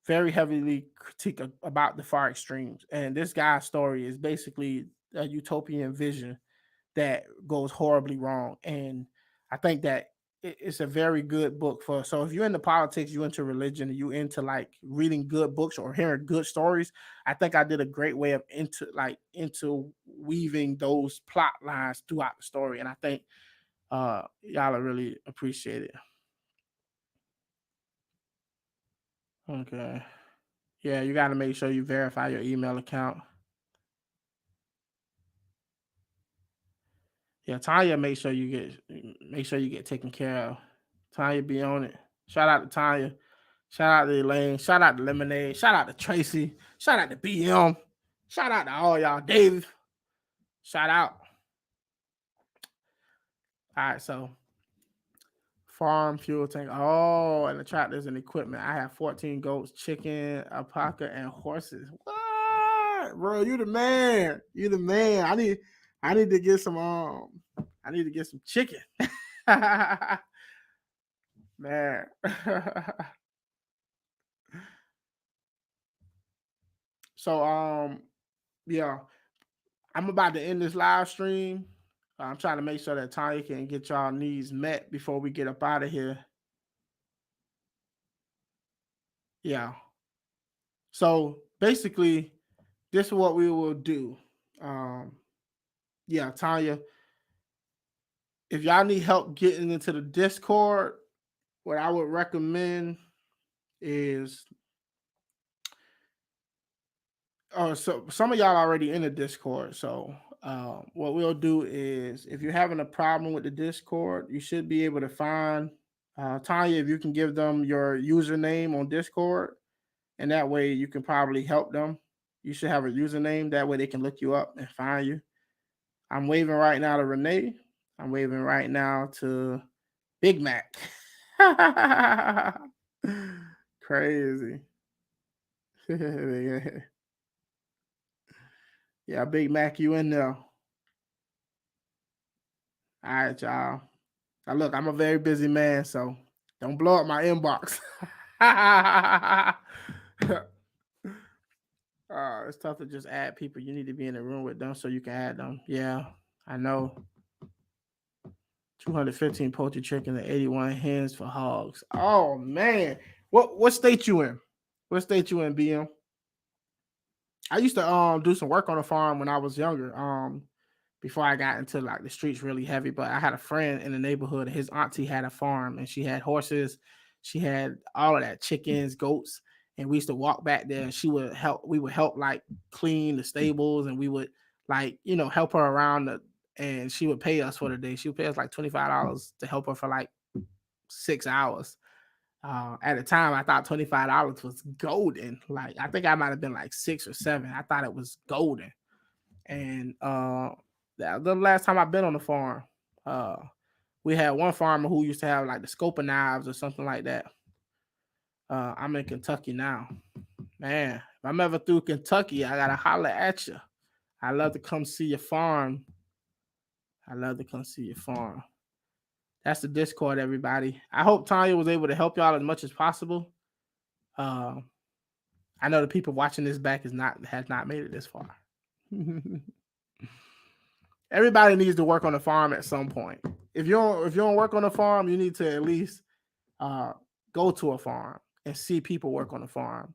very heavily critique about the far extremes. And this guy's story is basically a utopian vision that goes horribly wrong. And I think that it's a very good book for. So if you're into politics, you into religion, you into like reading good books or hearing good stories, I think I did a great way of into weaving those plot lines throughout the story. And I think y'all will really appreciate it. Okay. Yeah, you got to make sure you verify your email account. Yeah, Tanya, make sure you get taken care of. Tanya, be on it. Shout out to Tanya. Shout out to Elaine. Shout out to Lemonade. Shout out to Tracy. Shout out to BM. Shout out to all y'all. Dave. Shout out. All right, so farm fuel tank. Oh, and the tractors and equipment. I have 14 goats, chicken, alpaca, and horses. What, bro? You the man. You the man. I need to get some I need to get some chicken. Man. So yeah, I'm about to end this live stream. I'm trying to make sure that Tanya can get y'all needs met before we get up out of here. Yeah. So basically, this is what we will do. Yeah, Tanya, if y'all need help getting into the Discord, what I would recommend is so some of y'all already in the Discord. So what we'll do is if you're having a problem with the Discord, you should be able to find Tanya, if you can give them your username on Discord, and that way you can probably help them. You should have a username, that way they can look you up and find you. I'm waving right now to Renee. I'm waving right now to Big Mac. Crazy. Yeah, Big Mac, you in there. All right, y'all. Now, look, I'm a very busy man, so don't blow up my inbox. It's tough to just add people. You need to be in the room with them so you can add them. Yeah, I know. 215 poultry chicken and 81 hens for hogs. Oh man, what state you in? What state you in, BM? I used to do some work on a farm when I was younger. Before I got into like the streets really heavy, but I had a friend in the neighborhood. His auntie had a farm and she had horses. She had all of that, chickens, goats, and we used to walk back there. And she would help. We would help like clean the stables, and we would like help her around. And she would pay us for the day. She would pay us like $25 to help her for like 6 hours. At the time, I thought $25 was golden. Like I think I might have been like 6 or 7. I thought it was golden. And the last time I've been on the farm, we had one farmer who used to have like the scope of knives or something like that. I'm in Kentucky now. Man, if I'm ever through Kentucky, I gotta holler at you. I love to come see your farm. I love to come see your farm. That's the Discord, everybody. I hope Tanya was able to help y'all as much as possible. I know the people watching this back has not made it this far. Everybody needs to work on the farm at some point. If you don't work on the farm, you need to at least go to a farm and see people work on the farm.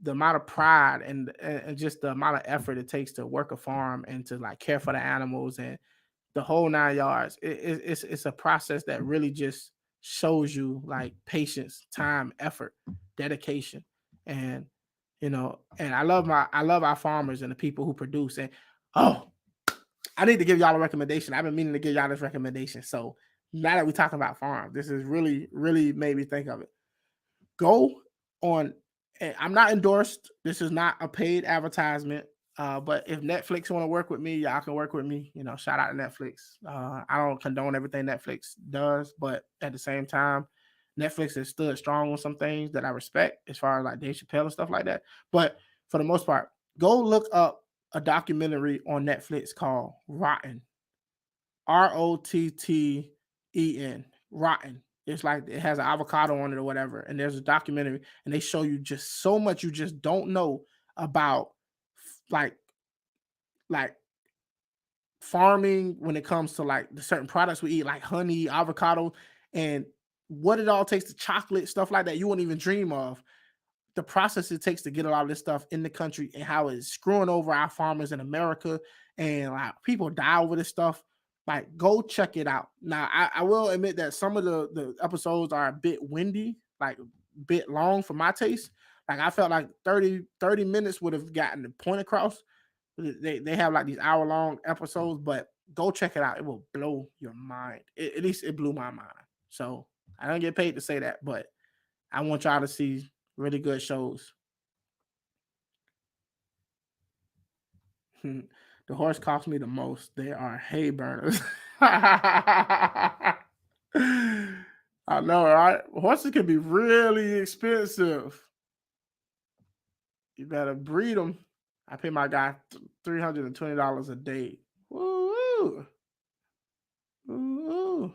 The amount of pride and just the amount of effort it takes to work a farm and to like care for the animals and the whole 9 yards. It's a process that really just shows you like patience, time, effort, dedication, and and I love our farmers and the people who produce. And I need to give y'all a recommendation. I've been meaning to give y'all this recommendation. So now that we're talking about farms, this is really, really made me think of it. Go on. I'm not endorsed. This is not a paid advertisement. But if Netflix want to work with me, y'all can work with me. Shout out to Netflix. I don't condone everything Netflix does, but at the same time, Netflix has stood strong on some things that I respect, as far as like Dave Chappelle and stuff like that. But for the most part, go look up a documentary on Netflix called Rotten. Rotten. Rotten. It's like it has an avocado on it or whatever. And there's a documentary, and they show you just so much you just don't know about like like farming when it comes to like the certain products we eat, like honey, avocado, and what it all takes to chocolate, stuff like that you wouldn't even dream of. The process it takes to get a lot of this stuff in the country and how it's screwing over our farmers in America, and like people die over this stuff. Like, go check it out. Now, I will admit that some of the episodes are a bit windy, like a bit long for my taste. Like, I felt like 30 minutes would have gotten the point across. They have like these hour-long episodes, but go check it out. It will blow your mind. At least it blew my mind. So I don't get paid to say that, but I want y'all to see really good shows. The horse cost me the most. They are hay burners. I know, right? Horses can be really expensive. You better breed them. I pay my guy $320 a day. Woo! Woo!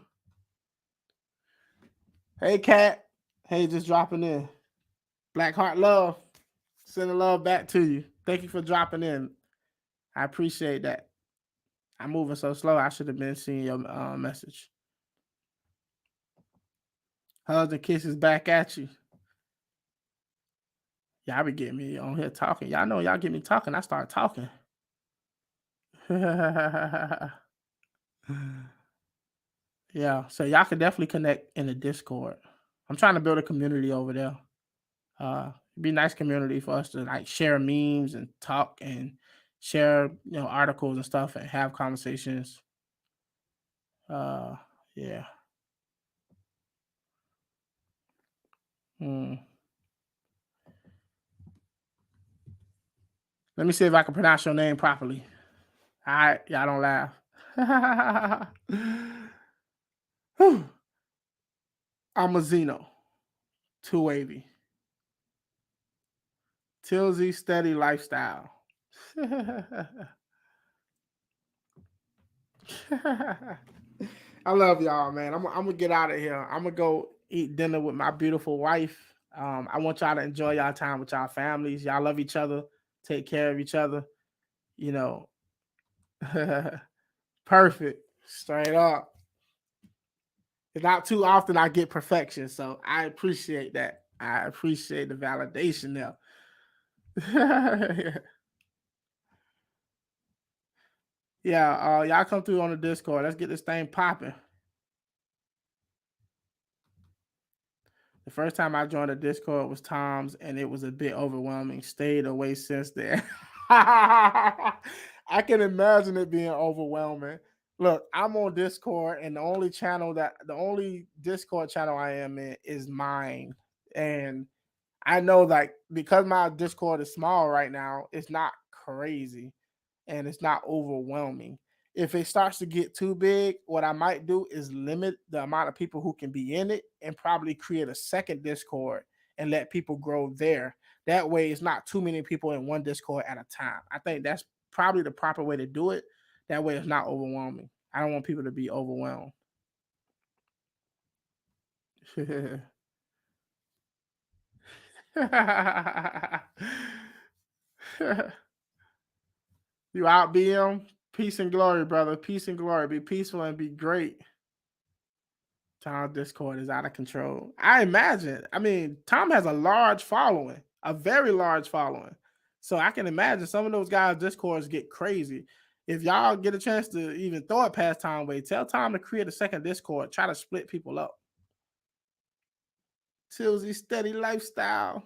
Hey, Cat. Hey, just dropping in. Black Heart Love. Sending love back to you. Thank you for dropping in. I appreciate that. I'm moving so slow. I should have been seeing your message. Hugs and kisses back at you. Y'all be getting me on here talking. Y'all know y'all get me talking. I start talking. Yeah, so y'all can definitely connect in the Discord. I'm trying to build a community over there. It'd be a nice community for us to like share memes and talk and share, articles and stuff and have conversations. Yeah. Let me see if I can pronounce your name properly. All right, y'all don't laugh. Amazino, 280. Tilsy Steady Lifestyle. I love y'all, man. I'm gonna get out of here. I'm gonna go eat dinner with my beautiful wife. I want y'all to enjoy y'all time with y'all families. Y'all love each other. Take care of each other. Perfect. Straight up. It's not too often I get perfection, so I appreciate that. I appreciate the validation there. Yeah, y'all come through on the Discord. Let's get this thing popping. The first time I joined the Discord was Tom's, and it was a bit overwhelming. Stayed away since then. I can imagine it being overwhelming. Look, I'm on Discord, and the only Discord channel I am in is mine. And I know, like, because my Discord is small right now, it's not crazy and it's not overwhelming. If it starts to get too big, what I might do is limit the amount of people who can be in it and probably create a second Discord and let people grow there. That way, it's not too many people in one Discord at a time. I think that's probably the proper way to do it. That way, it's not overwhelming. I don't want people to be overwhelmed. You out, BM? Peace and glory, brother. Peace and glory. Be peaceful and be great. Tom's Discord is out of control. I imagine. I mean, Tom has a large following, a very large following. So I can imagine some of those guys' Discords get crazy. If y'all get a chance to even throw it past Tom Way, tell Tom to create a second Discord. Try to split people up. Tilsy Steady Lifestyle.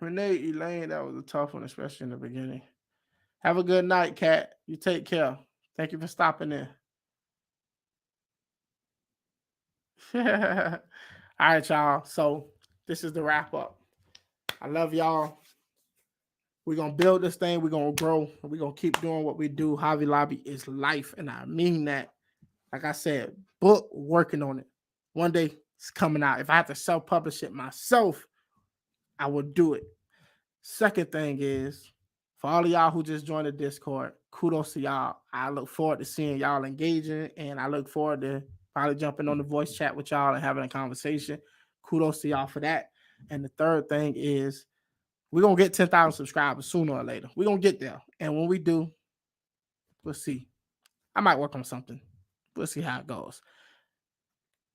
Renee Elaine, that was a tough one, especially in the beginning. Have a good night, Kat. You take care. Thank you for stopping in. All right, y'all. So this is the wrap up. I love y'all. We're going to build this thing. We're going to grow. We're going to keep doing what we do. Javi Lobby is life, and I mean that. Like I said, book, working on it. One day it's coming out. If I have to self-publish it myself, I will do it. Second thing is, for all of y'all who just joined the Discord, kudos to y'all. I look forward to seeing y'all engaging, and I look forward to probably jumping on the voice chat with y'all and having a conversation. Kudos to y'all for that. And the third thing is, we're going to get 10,000 subscribers sooner or later. We're going to get there. And when we do, we'll see. I might work on something. We'll see how it goes.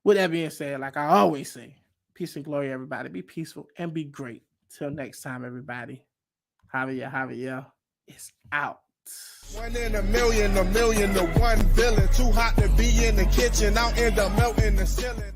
With that being said, like I always say, peace and glory, everybody. Be peaceful and be great. Till next time, everybody. Javier is out. 1 in a million to 1 billion. Too hot to be in the kitchen. I'll end up melting the ceiling.